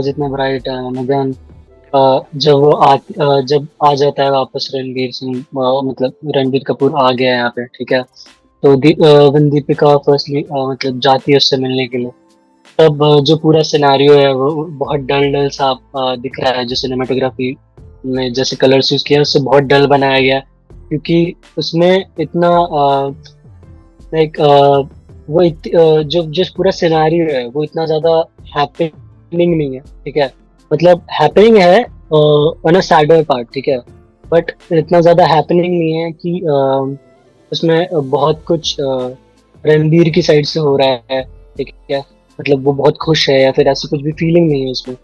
इतने ब्राइट है। देन जब आ जाता है वापस रणबीर सिंह, मतलब रणबीर कपूर आ गया है यहाँ पे, ठीक है, तो व्हेन दीपिका फर्स्टली मतलब जाती है उससे मिलने के लिए, तब जो पूरा सिनेरियो है वो बहुत डल सा दिख रहा है, जो सिनेमाटोग्राफी में जैसे कलर्स यूज किया उससे बहुत डल बनाया गया, क्योंकि उसमें इतना लाइक जो जो पूरा सिनेरियो है वो इतना ज्यादा हैपनिंग नहीं है, ठीक है, मतलब हैपनिंग है ऑन अ सैडर पार्ट, ठीक है, बट इतना ज्यादा हैपनिंग नहीं है कि उसमें बहुत कुछ रणबीर की साइड से हो रहा है, ठीक है, मतलब वो बहुत खुश है या फिर ऐसी कुछ भी फीलिंग नहीं है उसमें।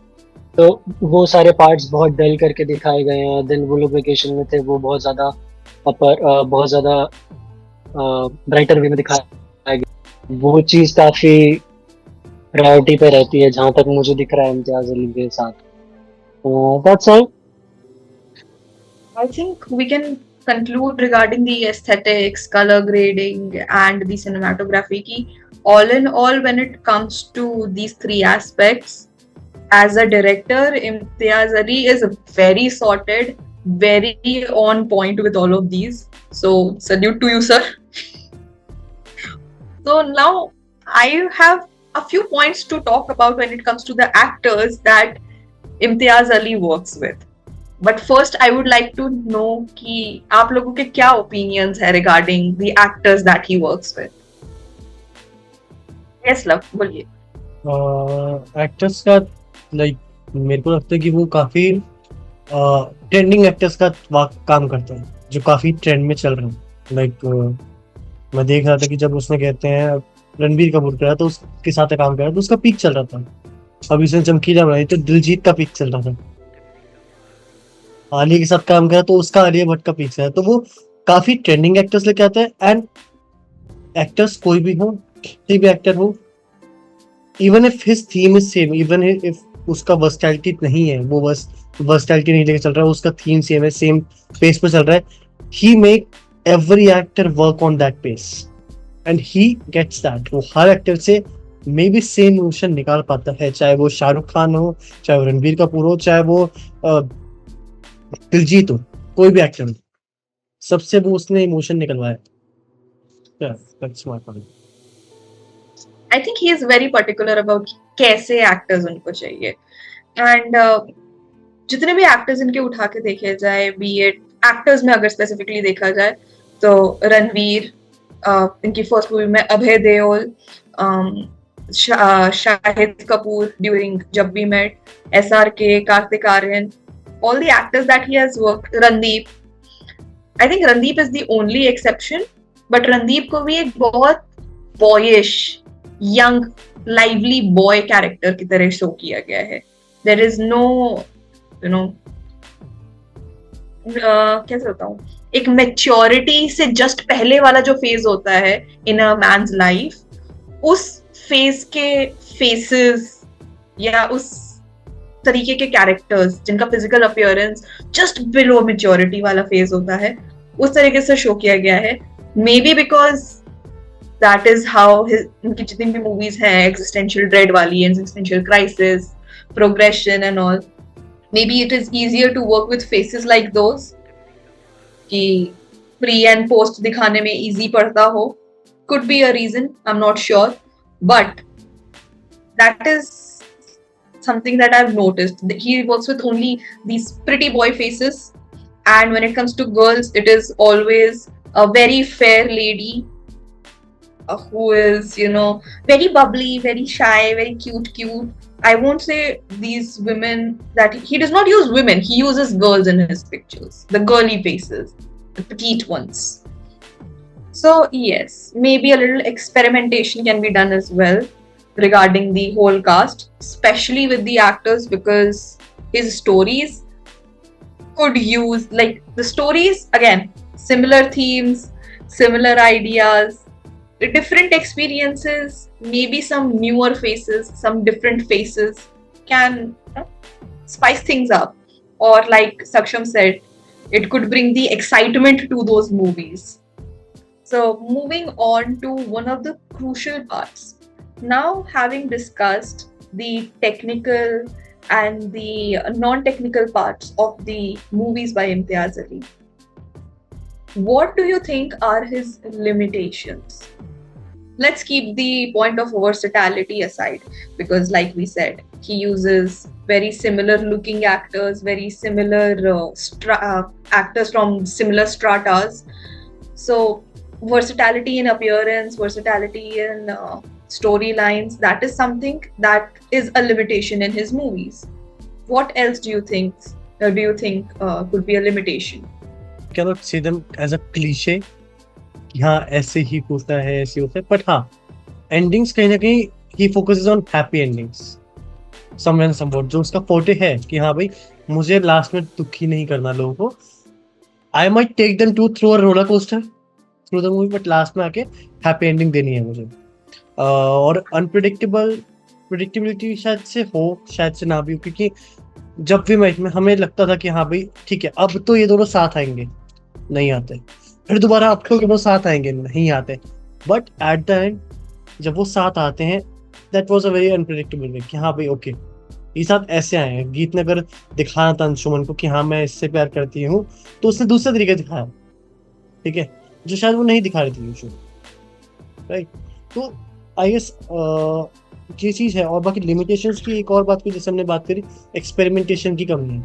तो वो सारे पार्ट्स बहुत डल करके दिखाए गए हैं। देन वो लोग वेकेशन में थे, वो बहुत ज्यादा बहुत ज्यादा ब्राइटर वे में दिखाया गया। वो चीज काफी प्रायोरिटी पे रहती है जहां तक मुझे दिख रहा है इम्तियाज अली के साथ। That's all. I think we can conclude regarding the aesthetics, color grading, and the cinematography. Ki all in all, when it comes to these three aspects, as a director, Imtiaz Ali is very sorted, very on point with all of these. So salute to you, sir. So now I have a few points to talk about when it comes to the actors that Imtiaz Ali works with. But first, I would like to know कि आप लोगों के क्या opinions है regarding the actors that he works with. Yes, love, बोलिए. Actors का like मेरे को लगता है कि वो काफी ट्रेंडिंग एक्टर्स का काम करते हैं जो काफी ट्रेंड में चल रहे हैं। लाइक मैं देख रहा था कि जब उसने कहते हैं रणबीर कपूर करा तो उसके साथ काम करा तो उसका पीक चल रहा था। अभी उसने चमकीला बनाई तो दिलजीत का पीक चल रहा था। आलिया के साथ काम करा तो उसका आलिया भट्ट का पीक है। तो वो काफी ट्रेंडिंग एक्टर्स लेके आते हैं। एंड एक्टर्स कोई भी हो, किसी भी एक्टर हो, even if his theme is same, even if उसका वर्सटैलिटी नहीं है, वो बस वर्सटैलिटी नहीं लेके चल रहा है, उसका थीम सेम है, सेम पेस पे चल रहा है, he make every actor work on that pace and he gets that. वो हर एक्टर से मे बी सेम इमोशन निकाल पाता है, चाहे वो शाहरुख खान हो, चाहे वो रणबीर कपूर हो, चाहे वो दिलजीत हो, कोई भी एक्टर हो, सबसे वो उसने इमोशन निकलवाया। That's my point. I think he is very particular about कैसे actors उनको चाहिए. And जितने भी actors इनके उठा के देखे जाए, be it actors में अगर specifically देखा जाए तो रणवीर, इनकी फर्स्ट मूवी में Abhay Deol, Shahid Kapoor during Jab we met, SRK, Kartik Aaryan, all the actors that he has worked, Randeep. I think Randeep is the only exception, but Randeep को भी एक बहुत boyish, young, lively boy character की तरह शो किया गया है. There is no, you know, कैसे बताऊं, एक maturity से just पहले वाला जो phase होता है in a man's life, उस phase के faces या उस तरीके के कैरेक्टर्स जिनका physical appearance just below maturity वाला फेज होता है, उस तरीके से शो किया गया है. Maybe because that is how उनकी जितनी भी मूवीज हैं, एग्जिस्टेंशियल ड्रेड वाली, existential crisis, progression and all, maybe it is easier to work with faces like those कि प्री एंड पोस्ट दिखाने में इजी पड़ता हो. Could be a reason, I am not sure, but that is something that I've noticed. He works with only these pretty boy faces, and when it comes to girls, it is always a very fair lady who is, you know, very bubbly, very shy, very cute. I won't say these women that he does not use women, he uses girls in his pictures, the girly faces, the petite ones. So yes, maybe a little experimentation can be done as well regarding the whole cast, especially with the actors, because his stories could use, like, the stories again, similar themes, similar ideas, different experiences, maybe some newer faces, some different faces can spice things up, or like Saksham said, it could bring the excitement to those movies. So moving on to one of the crucial parts. Now, having discussed the technical and the non-technical parts of the movies by Imtiaz Ali, what do you think are his limitations? let's keep the point of versatility aside, because like we said, he uses very similar looking actors, very similar actors from similar stratas. So versatility in appearance, versatility in storylines, that is something that is a limitation in his movies. What else do you think could be a limitation? Cannot see them as a cliche कि हाँ ऐसे ही होता है, ऐसे होता है, but हाँ endings कहीं ना कहीं he focuses on happy endings somewhere somewhat, जो उसका फोटे है कि हाँ भाई मुझे लास्ट में दुखी नहीं करना लोगों को. I might take them to through a roller coaster through the movie, but last में आके हैप्पी एंडिंग देनी है मुझे. और प्रिडिक्टेबिलिटी शायद से हो, शायद से ना भी हो, क्योंकि जब भी मैच में हमें लगता था कि हाँ भाई ठीक है अब तो ये दोनों साथ आएंगे, नहीं आते. फिर दोबारा अब तो वो साथ आएंगे, नहीं आते. बट एट द एंड जब वो साथ आते हैं, that was a very unpredictable way कि हाँ भाई ओके ये साथ ऐसे आए हैं. गीत ने अगर दिखाया था अंशुमन को कि हाँ मैं इससे प्यार करती हूँ, तो उसने दूसरे तरीके दिखाया, ठीक है, जो शायद वो नहीं दिखा रही थी शो, राइट. तो आई गेस ये चीज है. और बाकी लिमिटेशंस की एक और बात की, जैसे हमने बात करी, एक्सपेरिमेंटेशन की कमी है.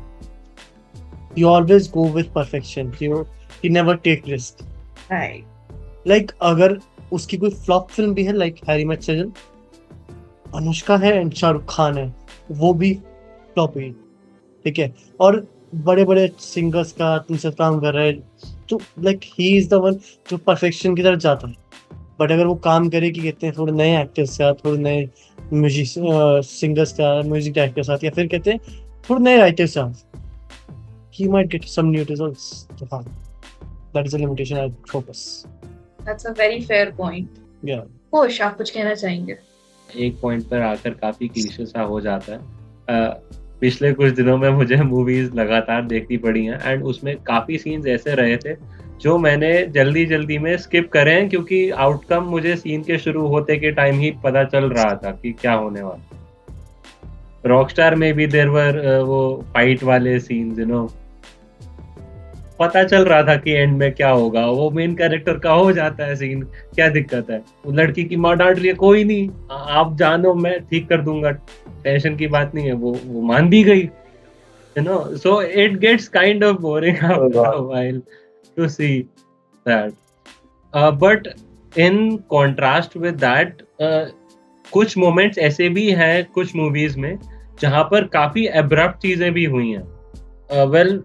You always go with perfection, you never take risk. Right. Like अगर उसकी कोई फ्लॉप फिल्म भी है, like Harry met Sejal, Anushka है एंड शाहरुख खान है, वो भी फ्लॉप हुई, ठीक है, और बड़े बड़े सिंगर्स का तुमसे काम कर रहा है, तो like he is the one जो परफेक्शन की तरफ जाता है. बट अगर वो काम करे कि कहते हैं थोड़े नए एक्टर्स का, थोड़े नए म्यूजिक सिंगर्स का, म्यूजिक डायरेक्टर के साथ, या फिर कहते हैं थोड़े नए राइटर्स के साथ, he might get some new results. तो हाँ, that is a limitation I focus. That's a very fair point. Yeah. होश, आप कुछ कहना चाहेंगे? एक पॉइंट पर आकर काफी क्लीशे सा हो जाता है. पिछले कुछ दिनों में मुझे मूवीज लगातार देखनी पड़ी हैं, एंड उसमें काफी सीन्स ऐसे रहे थे जो मैंने जल्दी में स्किप करे हैं, क्योंकि आउटकम मुझे सीन के शुरू होते के टाइम ही पता चल रहा था कि क्या होने वाला. रॉकस्टार में भी देयर वर वो फाइट वाले सीन्स, यू नो, पता चल रहा था कि एंड में क्या होगा. वो मेन कैरेक्टर का हो जाता है सीन, क्या दिक्कत है. वो लड़की की माँ डांट रही है, कोई नहीं आप जानो मैं ठीक कर दूंगा, टेंशन की बात नहीं है. वो मान भी गई, you know. So it gets kind of boring after a while to see that. But in contrast with that, कुछ मोमेंट्स ऐसे भी हैं कुछ मूवीज में जहां पर काफी एब्रप्ट चीजें भी हुई हैं. वेल,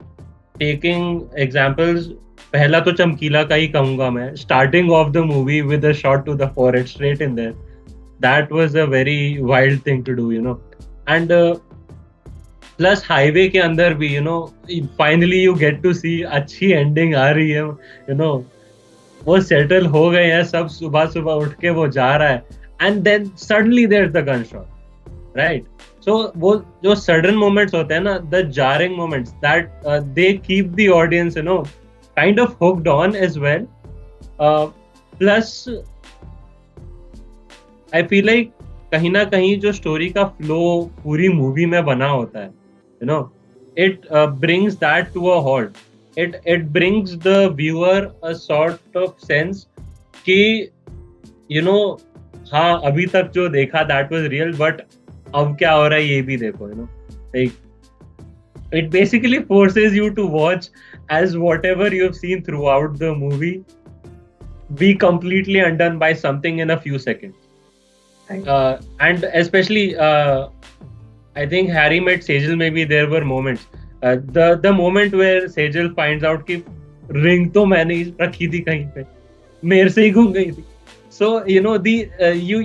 टेकिंग एग्जाम्पल्स, पहला तो चमकीला का ही कहूंगा मैं. Starting off the movie with a shot to the forehead straight in there, that was a very wild thing to do, you know. And plus highway के अंदर भी, you know, finally you get to see अच्छी ending आ रही है, you know. वो settle हो गए हैं सब, सुबह उठ के वो जा रहा है, and then suddenly there is the gun shot, right. So वो जो sudden moments होते हैं ना, the jarring moments, that they keep the audience, you know, kind of hooked on as well. Plus I feel like कहीं ना कहीं जो story का flow पूरी movie में बना होता है, you know, it brings that to a halt. It brings the viewer a sort of sense कि, you know, हाँ अभी तक जो देखा that was real, but अब क्या हो रहा है ये भी देखो, you know. Like it basically forces you to watch as whatever you have seen throughout the movie be completely undone by something in a few seconds. And especially I think Harry Met Sejal, maybe there were moments, the moment where Sejal finds out कि ring तो मैंने रखी थी कहीं पे, मेरे से ही घूम गई थी. So you know,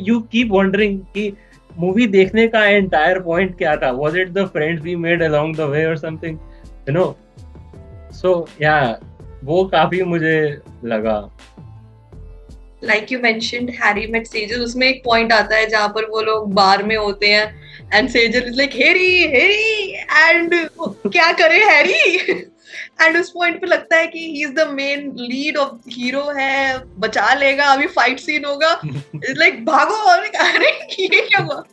you keep wondering कि मूवी देखने का एंटायर पॉइंट क्या था. Was it the friends we made along the way or something, you know? So yeah, वो काफी मुझे लगा. Like you mentioned Harry Met Sejal, उसमें एक पॉइंट आता है जहाँ पर वो लोग बार में होते हैं and Sejal is like Harry and क्या करे हैरी. एंड उस पॉइंट पे लगता है कि he is the main lead of hero है, बचा लेगा, अभी फाइट सीन होगा, इट्स लाइक भागो, और अरे ये क्या हुआ,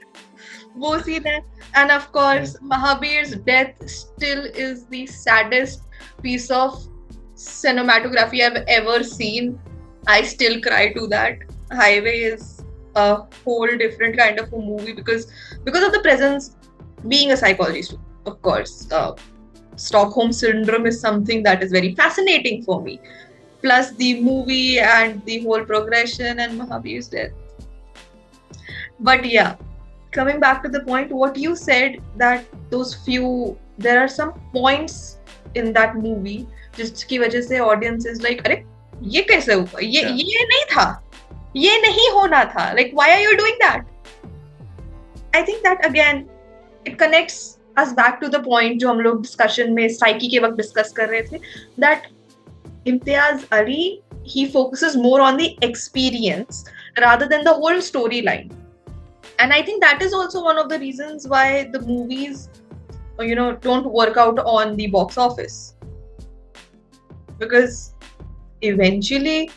वो सीन है. एंड ऑफ कोर्स महावीर's death still is the saddest piece of cinematography I've ever seen. I still cry to that. Highway is a whole different kind of a movie because of the presence. Being a psychologist, of course, Stockholm syndrome is something that is very fascinating for me. Plus the movie and the whole progression and Mahavir's death. But yeah, coming back to the point, what you said, that there are some points in that movie जिसकी वजह से audience is like, अरे ये कैसे हुआ, ये नहीं था, ये नहीं होना था, like why are you doing that? I think that again it connects us back to the point जो हम लोग discussion में psyche के वक्त discuss कर रहे थे, that Imtiaz Ali, he focuses more on the experience rather than the whole storyline. And I think that is also one of the reasons why the movies, don't work out on the box office. Because eventually,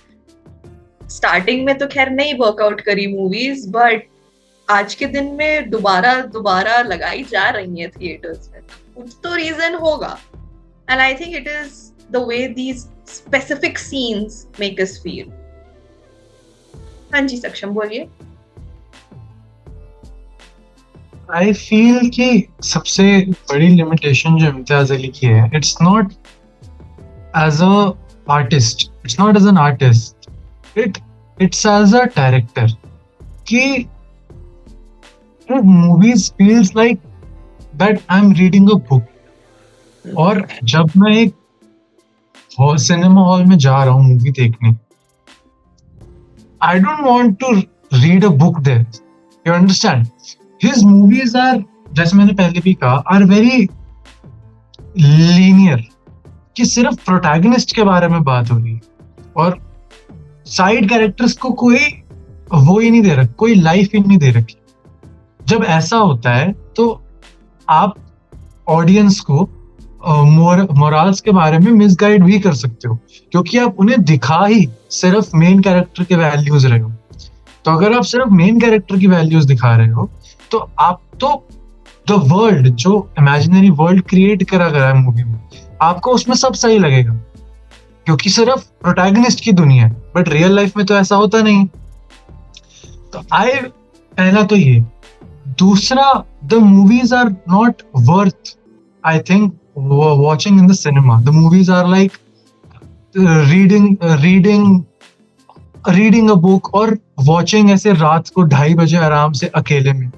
starting में तो खैर नहीं workout करी movies, but आज के दिन में दोबारा लगाई जा रही हैं थिएटर्स में. कुछ तो रीजन होगा. And I think it is the way these specific scenes make us feel. हाँ जी सक्षम बोलिए. आई फील कि सबसे बड़ी लिमिटेशन जो इम्तियाज अली की है, it's not as a artist, it's not as an artist, it's as a director कि movies feels like that I am reading a book. और जब मैं एक सिनेमा हॉल में जा रहा हूँ मूवी देखने, I don't want to read a book there, you understand. His movies are, जैसे मैंने पहले भी कहा, are very linear, कि सिर्फ प्रोटैगनिस्ट के बारे में बात हो रही है और साइड कैरेक्टर्स को कोई वो ही नहीं दे रखा, कोई लाइफ ही नहीं दे रखी. जब ऐसा होता है तो आप ऑडियंस को मोरल्स के बारे में मिसगाइड भी कर सकते हो, क्योंकि आप उन्हें दिखा ही सिर्फ मेन कैरेक्टर के वैल्यूज रहे हो. तो अगर आप सिर्फ मेन कैरेक्टर की वैल्यूज दिखा रहे हो तो आप तो द वर्ल्ड, जो इमेजिनरी वर्ल्ड क्रिएट करा गया है मूवी में, आपको उसमें सब सही लगेगा क्योंकि सिर्फ प्रोटैगनिस्ट की दुनिया है. बट रियल लाइफ में तो ऐसा होता नहीं. तो पहला तो ये. दूसरा, the movies are not worth, I think, watching in the cinema. The movies are like reading a book और वॉचिंग ऐसे रात को 2:30 बजे आराम से अकेले में.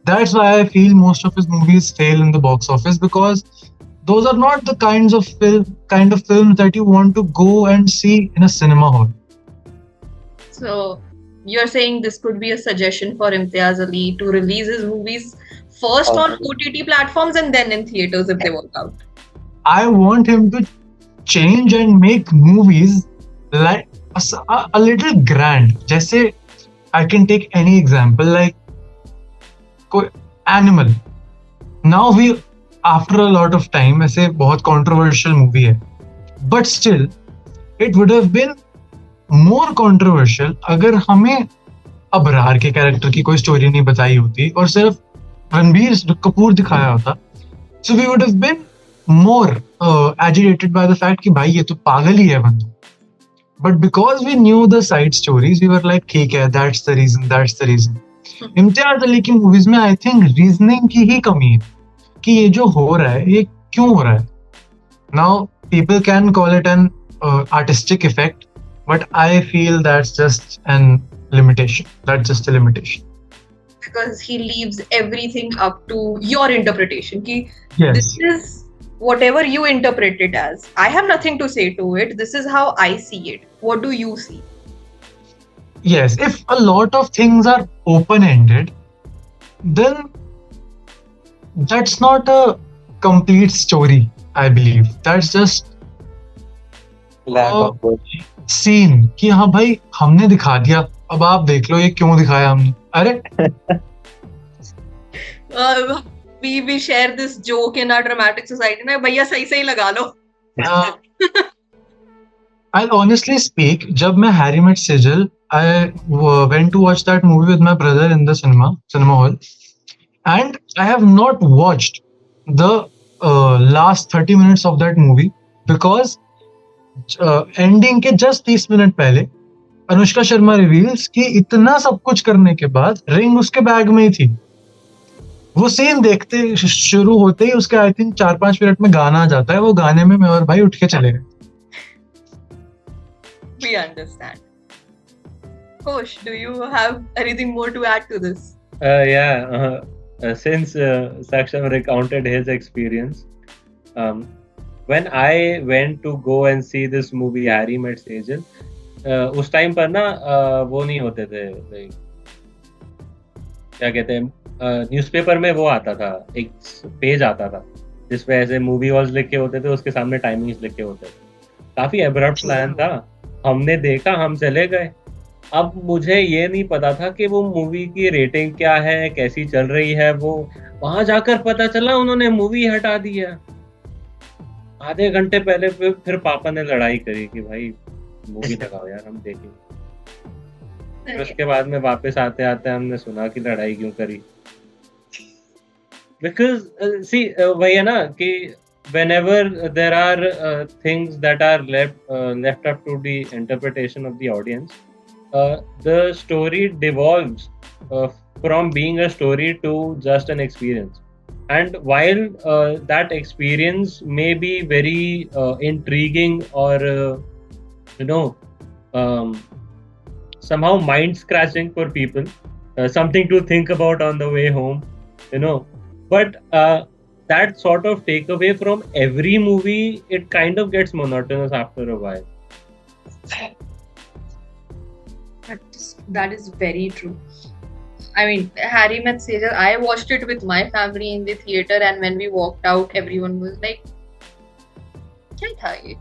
That's why I feel most of his movies fail in the box office, because those are not the kind of films that you want to go and see in a cinema hall. So you're saying this could be a suggestion for Imtiaz Ali to release his movies first on OTT platforms and then in theaters if they work out. I want him to change and make movies like a little grand. जैसे I can take any example, like Animal. Now we, after a lot of time, ऐसे बहुत controversial movie है, but still it would have been more controversial अगर हमें अबरार के character की कोई story नहीं बताई होती और सिर्फ रणबीर कपूर दिखाया होता. So we would have been more agitated by the fact कि भाई ये तो पागल ही है बंदा. But because we knew the side stories, we were like, ठीक है, that's the reason. Imtiaz Ali की मूवीज में आई थिंक रीजनिंग की ही कमी है कि ये जो हो रहा है ये क्यों हो रहा है. Now people can call it an artistic effect, but I feel that's just an limitation. Because he leaves everything up to your interpretation. Yes. This is whatever you interpret it as. I have nothing to say to it. This is how I see it. What do you see? Yes, if a lot of things are open-ended, then that's not a complete story, I believe. That's just scene कि हाँ भाई हमने दिखा दिया, अब आप देख लो ये क्यों दिखाया हमने. अरे we share this joke in our dramatic society ना, भैया सही लगा लो. I'll honestly speak, जब मैं Harry Met Sejal, I went to watch that movie with my brother in the cinema hall, and I have not watched the last 30 minutes of that movie because ending के just 30 minute पहले Anushka Sharma reveals कि इतना सब कुछ करने के बाद ring उसके बैग में ही थी। वो सीन देखते शुरू होते ही उसके आई थिंक 4-5 मिनट में गाना आ जाता है, वो गाने में मैं और भाई उठ के चले गए। We understand. Kosh, do you have anything more to add to this? Since Saksham recounted his experience, when I went to go and see this movie Harry Met Sejal, उस टाइम पर ना वो नहीं होते थे, like, क्या कहते हैं, न्यूज़पेपर में वो आता था, एक पेज आता था जिसपे ऐसे मूवी हॉल्स लिखे होते थे, उसके सामने टाइमिंग्स लिखे होते थे। काफी एब्रप्ट प्लान था, हमने देखा, हम चले गए। अब मुझे ये नहीं पता था कि वो मूवी की रेटिंग क्या है, कैसी चल रही है। वो वहां जाकर पता चला उन्होंने मूवी हटा दी है। आधे घंटे पहले फिर पापा ने लड़ाई करी कि भाई मूवी लगाओ यार, हम देखेंगे। फिर उसके बाद में वापस आते आते हमने सुना कि लड़ाई क्यों करी। बिकॉज सी वही है ना कि whenever there are things that are left up to the interpretation of the audience, the story devolves from being a story to just an experience. And while that experience may be very intriguing or somehow mind scratching for people, something to think about on the way home, but that sort of takeaway from every movie, it kind of gets monotonous after a while. That is very true. I mean, Harry Met Sejal, I watched it with my family in the theater, and when we walked out, everyone was like, "Kya tha ye?"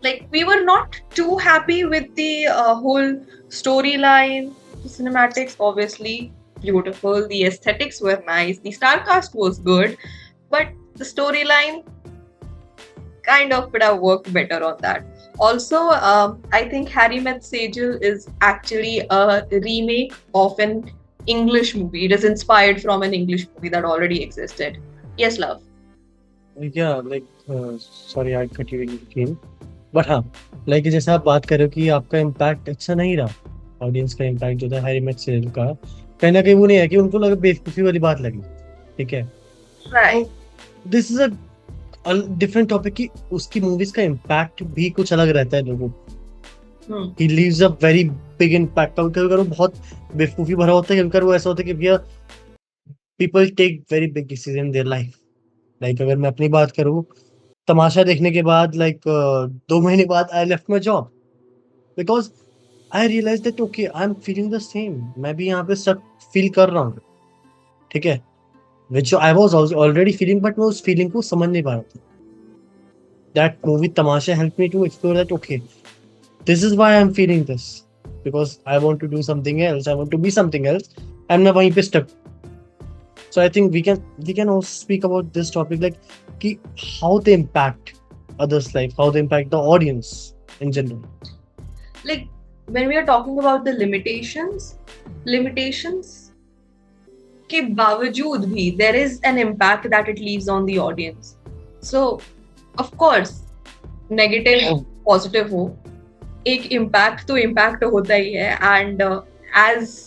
Like, we were not too happy with the whole storyline, the cinematics, obviously beautiful, the aesthetics were nice, the star cast was good, but the storyline kind of could have worked better on that. Also, I think Harry Met Sejal is actually a remake of an English movie. It is inspired from an English movie that already existed. Yes, love. Yeah, like sorry I cut you in between, but हाँ, like जैसे आप बात कर रहे हो कि आपका impact अच्छा नहीं रहा, ऑडियंस का इम्पैक्ट जो था हैरी मेट सेजल का, कहीं ना कहीं वो नहीं है कि उनको लगा बेवकूफ़ी वाली बात लगी, ठीक है। Right. This is a different topic कि उसकी मूवीज का इम्पैक्ट भी कुछ अलग रहता है लोगों को। He leaves a very big impact. अगर वो बहुत बेवकूफ़ी भरा होता है, अगर वो ऐसा होता है कि भैया people take very big decision in their life. Like अगर मैं अपनी बात करूँ, तमाशा देखने के बाद लाइक 2 महीने बाद I left my job because I realise that okay I am feeling the same, मैं भी यहाँ पे सब फील कर रहा हूँ, ठीक है, which I was already feeling, but मैं उस फीलिंग को समझ नहीं पा रहा था। That movie Tamasha helped me to explore that, okay, this is why I'm feeling this, because I want to do something else, I want to be something else, and मैं वहीं पे stuck। So I think we can also speak about this topic, like कि how they impact others' life, how they impact the audience in general. Like, when we are talking about the limitations के बावजूद भी there is an impact that it leaves on the audience. So, of course, negative, positive हो, एक impact तो impact होता ही है, and as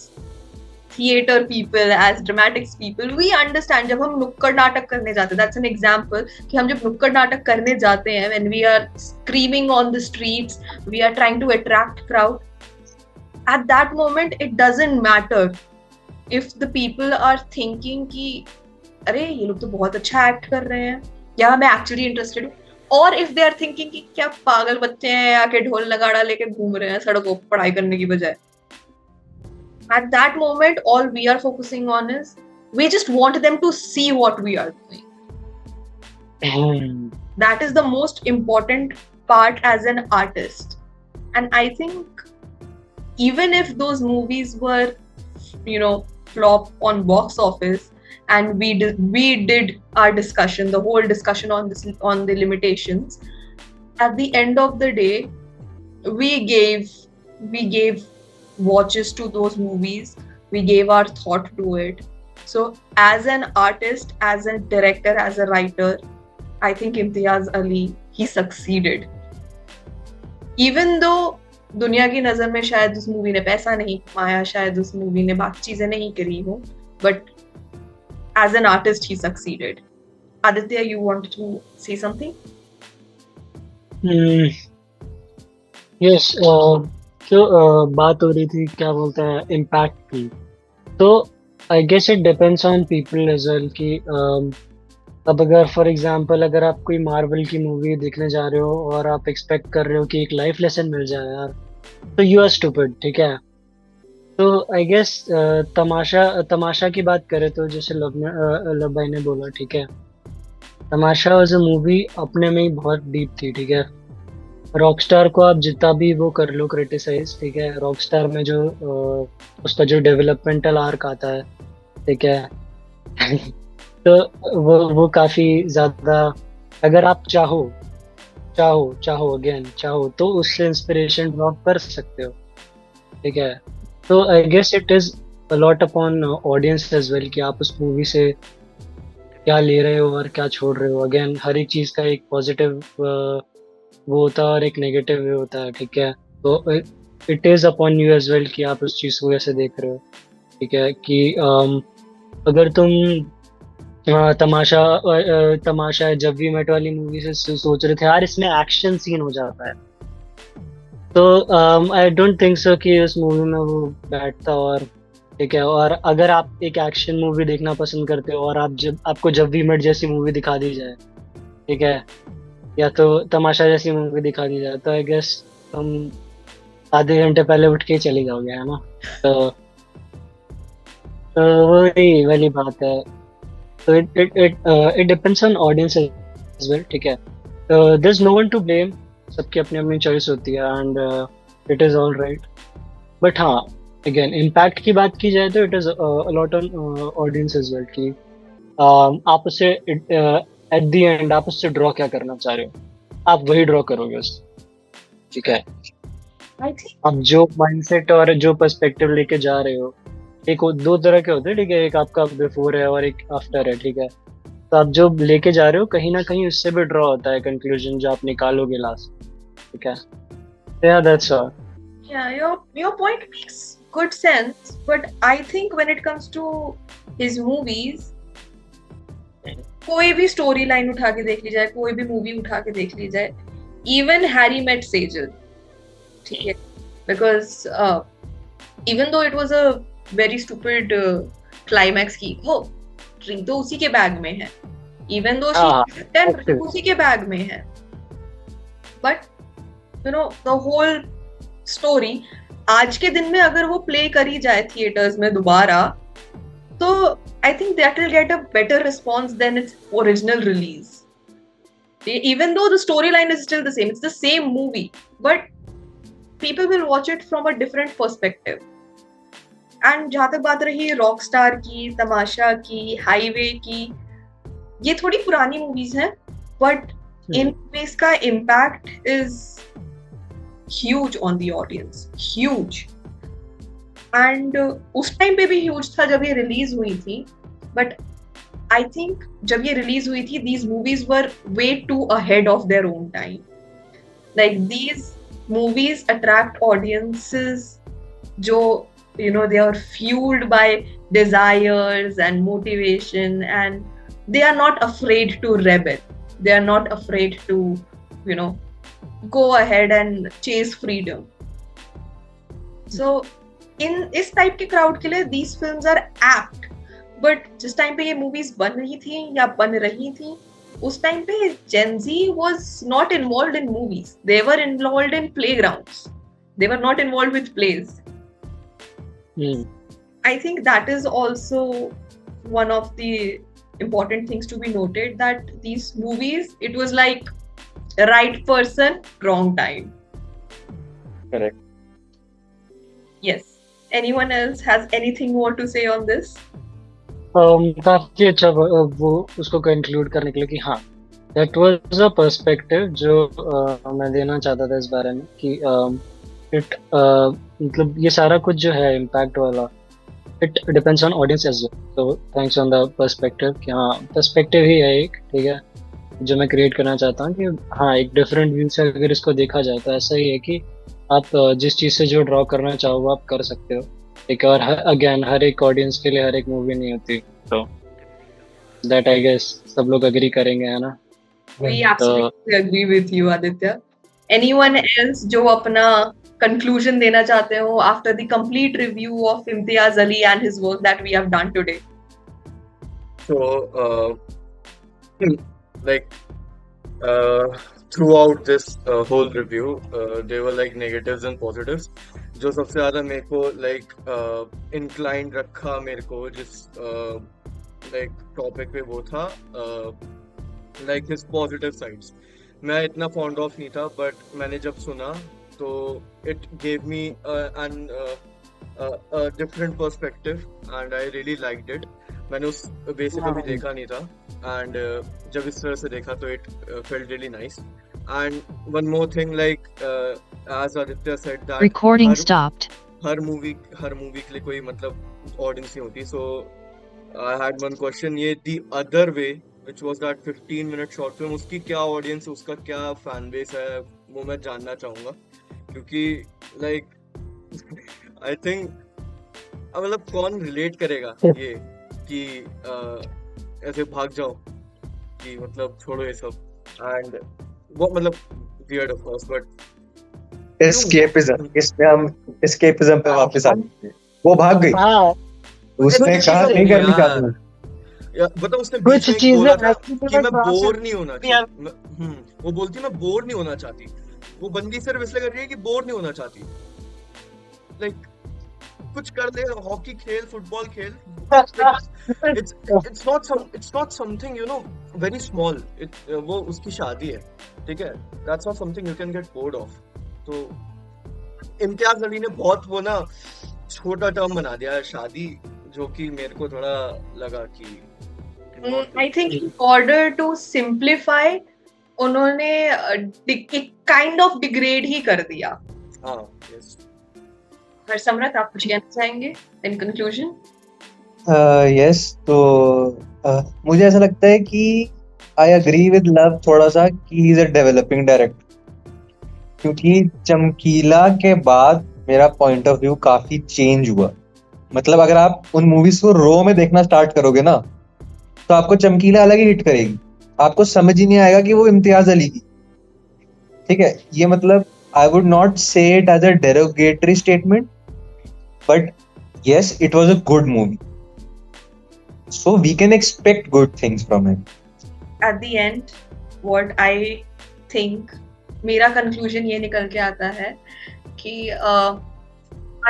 theater people, as dramatics people, we understand जब हम नुक्कड़ नाटक करने जाते हैं, that's an example, कि हम जब नुक्कड़ नाटक करने जाते हैं, when we are screaming on the streets, we are trying to attract crowd, at that moment it doesn't matter if the people are thinking कि अरे ये लोग तो बहुत अच्छा एक्ट कर रहे हैं, या मैं एक्चुअली इंटरेस्टेड हूँ, और इफ दे आर थिंकिंग कि क्या पागल बच्चे हैं आके ढोल नगाड़ा लेके घूम रहे हैं सड़कों पर पढ़ाई करने की बजाय। At that moment, all we are focusing on is we just want them to see what we are doing. That is the most important part as an artist. And I think even if those movies were, flop on box office, and we did our discussion, the whole discussion on the limitations, at the end of the day, we gave watches to those movies, we gave our thought to it. So as an artist, as a director, as a writer, I think Imtiaz Ali, he succeeded. Even though दुनिया की नजर में शायद उस movie ने पैसा नहीं कमाया, शायद उस मूवी ने बाकी चीजें नहीं करी हो, but as an artist he succeeded. Aditya, you want to say something? Yes, जो बात हो रही थी क्या बोलते हैं इम्पैक्ट की, तो I guess it depends on people as well कि अब अगर फॉर एग्जांपल अगर आप कोई मार्वल की मूवी देखने जा रहे हो और आप एक्सपेक्ट कर रहे हो कि एक लाइफ लेसन मिल जाए यार, तो यू आर स्टूपिड, ठीक है. तो आई गेस तमाशा की बात करें तो जैसे लब भाई ने बोला, ठीक है, तमाशा वाज अ मूवी अपने में ही बहुत डीप थी, ठीक है. रॉकस्टार को आप जितना भी वो कर लो क्रिटिसाइज, ठीक है, रॉकस्टार में जो उसका जो डेवलपमेंटल आर्क आता है, ठीक है, तो वो काफी ज्यादा, अगर आप चाहो अगेन चाहो तो उससे इंस्पिरेशन ड्रॉप कर सकते हो, ठीक है. तो I guess it is a lot upon audience as well कि आप उस मूवी से क्या ले रहे हो और क्या छोड़ रहे हो. अगेन हर एक चीज का एक पॉजिटिव वो होता है और एक नेगेटिव वे होता है, ठीक है. तो it is upon you as well कि आप उस चीज को कैसे देख रहे हो, ठीक है. कि अगर तुम तमाशा जब वी मेट वाली मूवी से सोच रहे थे यार इसमें एक्शन सीन हो जाता है, तो आई डोंट थिंक सो कि उस मूवी में वो बैठता. और ठीक है, और अगर आप एक एक्शन मूवी देखना पसंद करते हो और आपको जब वी मेट जैसी मूवी दिखा दी जाए, ठीक है, या तो तमाशा जैसी मूवी दिखा दी जाए, तो आई गेस तुम आधे घंटे पहले उठ के ही चले जाओगे, है ना. तो वही वाली बात है. तो it depends on audience as well, ठीक है. There is no one to blame, सबकी अपनी अपनी चॉइस होती है and it is all right. But हाँ, अगेन इम्पैक्ट की बात की जाए तो it is lot on audience as well कि आप उससे एट द एंड आप उससे ड्रॉ क्या करना चाह रहे हो, आप वही ड्रॉ करोगे उससे, ठीक है. I think आप जो माइंडसेट और जो पर्सपेक्टिव लेके जा रहे हो, एक दो तरह के होते हैं, ठीक है, एक आपका बिफोर है और एक आफ्टर है, ठीक है. तो आप जो लेके जा रहे हो कहीं ना कहीं उससे भी ड्रॉ होता है कंक्लूजन जो आप निकालोगे लास्ट, ठीक है. Yeah, that's all. yeah, your point makes good sense, but I think when it comes to his movies, कोई भी स्टोरी लाइन उठा के देख ली जाए, कोई भी मूवी उठा के देख ली जाए, इवन हैरी मेट सेजल, ठीक है, because even though it was a very stupid climax की, वो रिंग तो उसी के बैग में है, इवन दो शी उसी के बैग में है, but you know the whole story आज के दिन में अगर वो प्ले करी जाए थिएटर्स में दोबारा, तो I think that will get a better response than its original release. Even though the storyline is still the same, it's the same movie, but people will watch it from a different perspective. And जहाँ तक बात रही Rockstar की, तमाशा की, highway की, ये थोड़ी पुरानी मूवीज हैं, but इन मूवीज का impact is huge on the audience, huge. And उस टाइम पे भी ह्यूज था जब ये रिलीज हुई थी, बट आई थिंक जब ये रिलीज हुई थी these movies were way too ahead of their own time. Like these movies attract audiences जो you know they are fueled by desires and motivation, and they are not afraid to rebel, they are not afraid to you know go ahead and chase freedom. So इन इस type के crowd के लिए these films are apt. But जिस time पे ये movies बन रही थी या बन रही थी, उस टाइम पे Gen Z was not involved in movies. They were involved in playgrounds. They were not involved with plays. I think that is also one of the important things to be noted, that these movies, it was like right person, wrong time. Correct. Yes. Anyone else has anything more to say on this? काफी अच्छा वो उसको conclude करने के लिए कि हाँ, that was a perspective जो मैं देना चाहता था इस बारे में कि इट मतलब ये सारा कुछ जो है इम्पैक्ट वाला, it depends on audience as well. तो थैंक्स ऑन द पर्सपेक्टिव कि हाँ, पर्सपेक्टिव ही है एक, ठीक है, जो मैं क्रिएट करना चाहता हूँ कि हाँ, एक डिफरेंट व्यू से अगर इसको देखा जाए तो ऐसा ही है कि आप जिस चीज से जो ड्रॉ करना चाहो वो आप कर सकते हो। एक और अगेन हर एक ऑडियंस के लिए हर एक मूवी नहीं होती, तो दैट आई गेस सब लोग अग्री करेंगे, है ना? We Right. absolutely agree with you, Aditya. Anyone else जो अपना conclusion देना चाहते हो after the complete review of Imtiaz Ali and his work that we have done today? So, like, throughout this whole review, there were like negatives and positives. जो सबसे ज़्यादा मेरे को like inclined रखा मेरे को जिस like topic पे वो था like his positive sides. मैं इतना fond of नहीं था, but मैंने जब सुना तो it gave me a different perspective and I really liked it. मैंने उस वे से कभी देखा नहीं था and जब इस तरह से देखा तो it felt really nice. And one more thing, like as Aditya said that Recording her stopped. Her movie के लिए कोई मतलब ऑडियंस नहीं होती. So I had one question, ये The Other Way which was that 15-minute short film, उसकी क्या audience, उसका क्या फैन बेस है, वो मैं जानना चाहूँगा. क्योंकि like I think मतलब कौन रिलेट करेगा ये कि ऐसे भाग जाओ कि मतलब छोड़ो ये सब. एंड वो मतलब weird of course, but escapism, इसमें हम एस्केपिज्म पे वापस आ गए. वो भाग गई, उसने कहा नहीं करनी चाहती. मतलब उसने कुछ बीच में एक बोला था चीजें कि मैं बोर नहीं होना चाहती. वो बोलती मैं बोर नहीं होना चाहती. वो बंदी सिर्फ इसलिए कर रही है कि बोर नहीं होना चाहती. लाइक कुछ कर ले, हॉकी खेल, फुटबॉल खेल. it's not something you know very small. वो उसकी शादी है, ठीक है. That's not something you can get bored of. तो इम्तियाज अली ने बहुत वो ना छोटा टर्म बना दिया है शादी, जो कि मेरे को थोड़ा लगा कि I think in order to simplify, उन्होंने kind of degrade ही कर दिया. हाँ, yes. हरसमरत, आप कुछ कहना चाहेंगे in conclusion? यस, तो मुझे ऐसा लगता है कि आई एग्री विद लव थोड़ा सा कि he is a developing director. क्योंकि चमकीला के बाद मेरा पॉइंट ऑफ व्यू काफी चेंज हुआ. मतलब अगर आप उन मूवीज को रो में देखना स्टार्ट करोगे ना, तो आपको चमकीला अलग ही हिट करेगी. आपको समझ ही नहीं आएगा कि वो इम्तियाज अली की. ठीक है, ये मतलब I would not say it as a derogatory statement, but yes, it was a good movie, so we can expect good things from it. At the end, what I think, मेरा conclusion ये निकल के आता है कि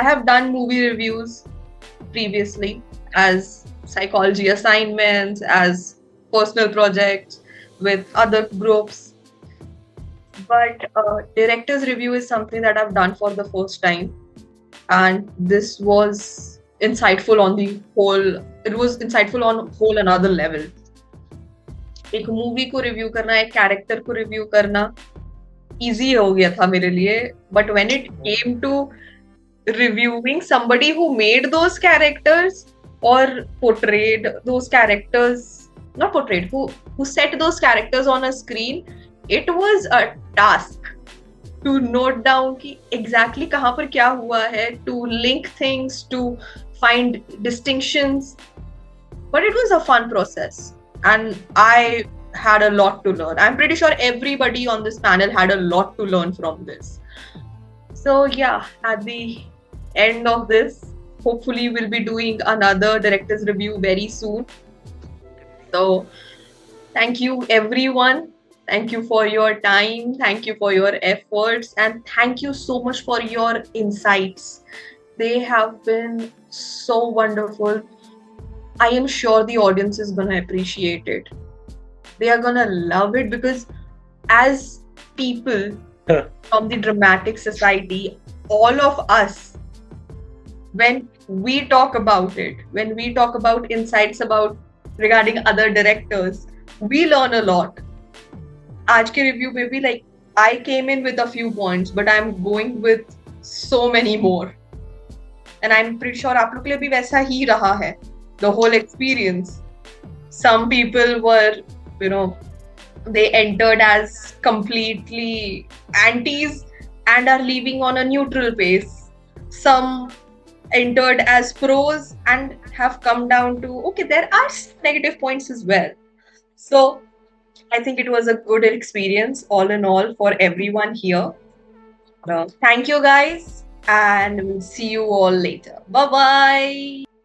I have done movie reviews previously as psychology assignments, as personal projects with other groups, but director's review is something that I've done for the first time. And this was insightful on the whole. It was insightful on whole another level. एक movie को review करना, एक character को review करना easy हो गया था मेरे लिए, but when it came to reviewing somebody who made those characters or portrayed those characters, not portrayed, who set those characters on a screen, it was a task to note down कि exactly कहाँ पर क्या हुआ है, to link things, to find distinctions. But it was a fun process and I had a lot to learn. I'm pretty sure everybody on this panel had a lot to learn from this. So yeah, at the end of this, hopefully we'll be doing another director's review very soon. So thank you everyone. Thank you for your time, thank you for your efforts, and thank you so much for your insights. They have been so wonderful. I am sure the audience is going to appreciate it. They are going to love it because as people from the dramatic society, all of us, when we talk about it, when we talk about insights about regarding other directors, we learn a lot. आज के review में भी like I came in with a few points, but I'm going with so many more, and I'm pretty sure आप लोग के लिए भी वैसा ही रहा है the whole experience. Some people were, you know, they entered as completely antis, and are leaving on a neutral pace. Some entered as pros and have come down to, okay, there are negative points as well. So I think it was a good experience all in all for everyone here. Thank you guys, and we'll see you all later. Bye bye.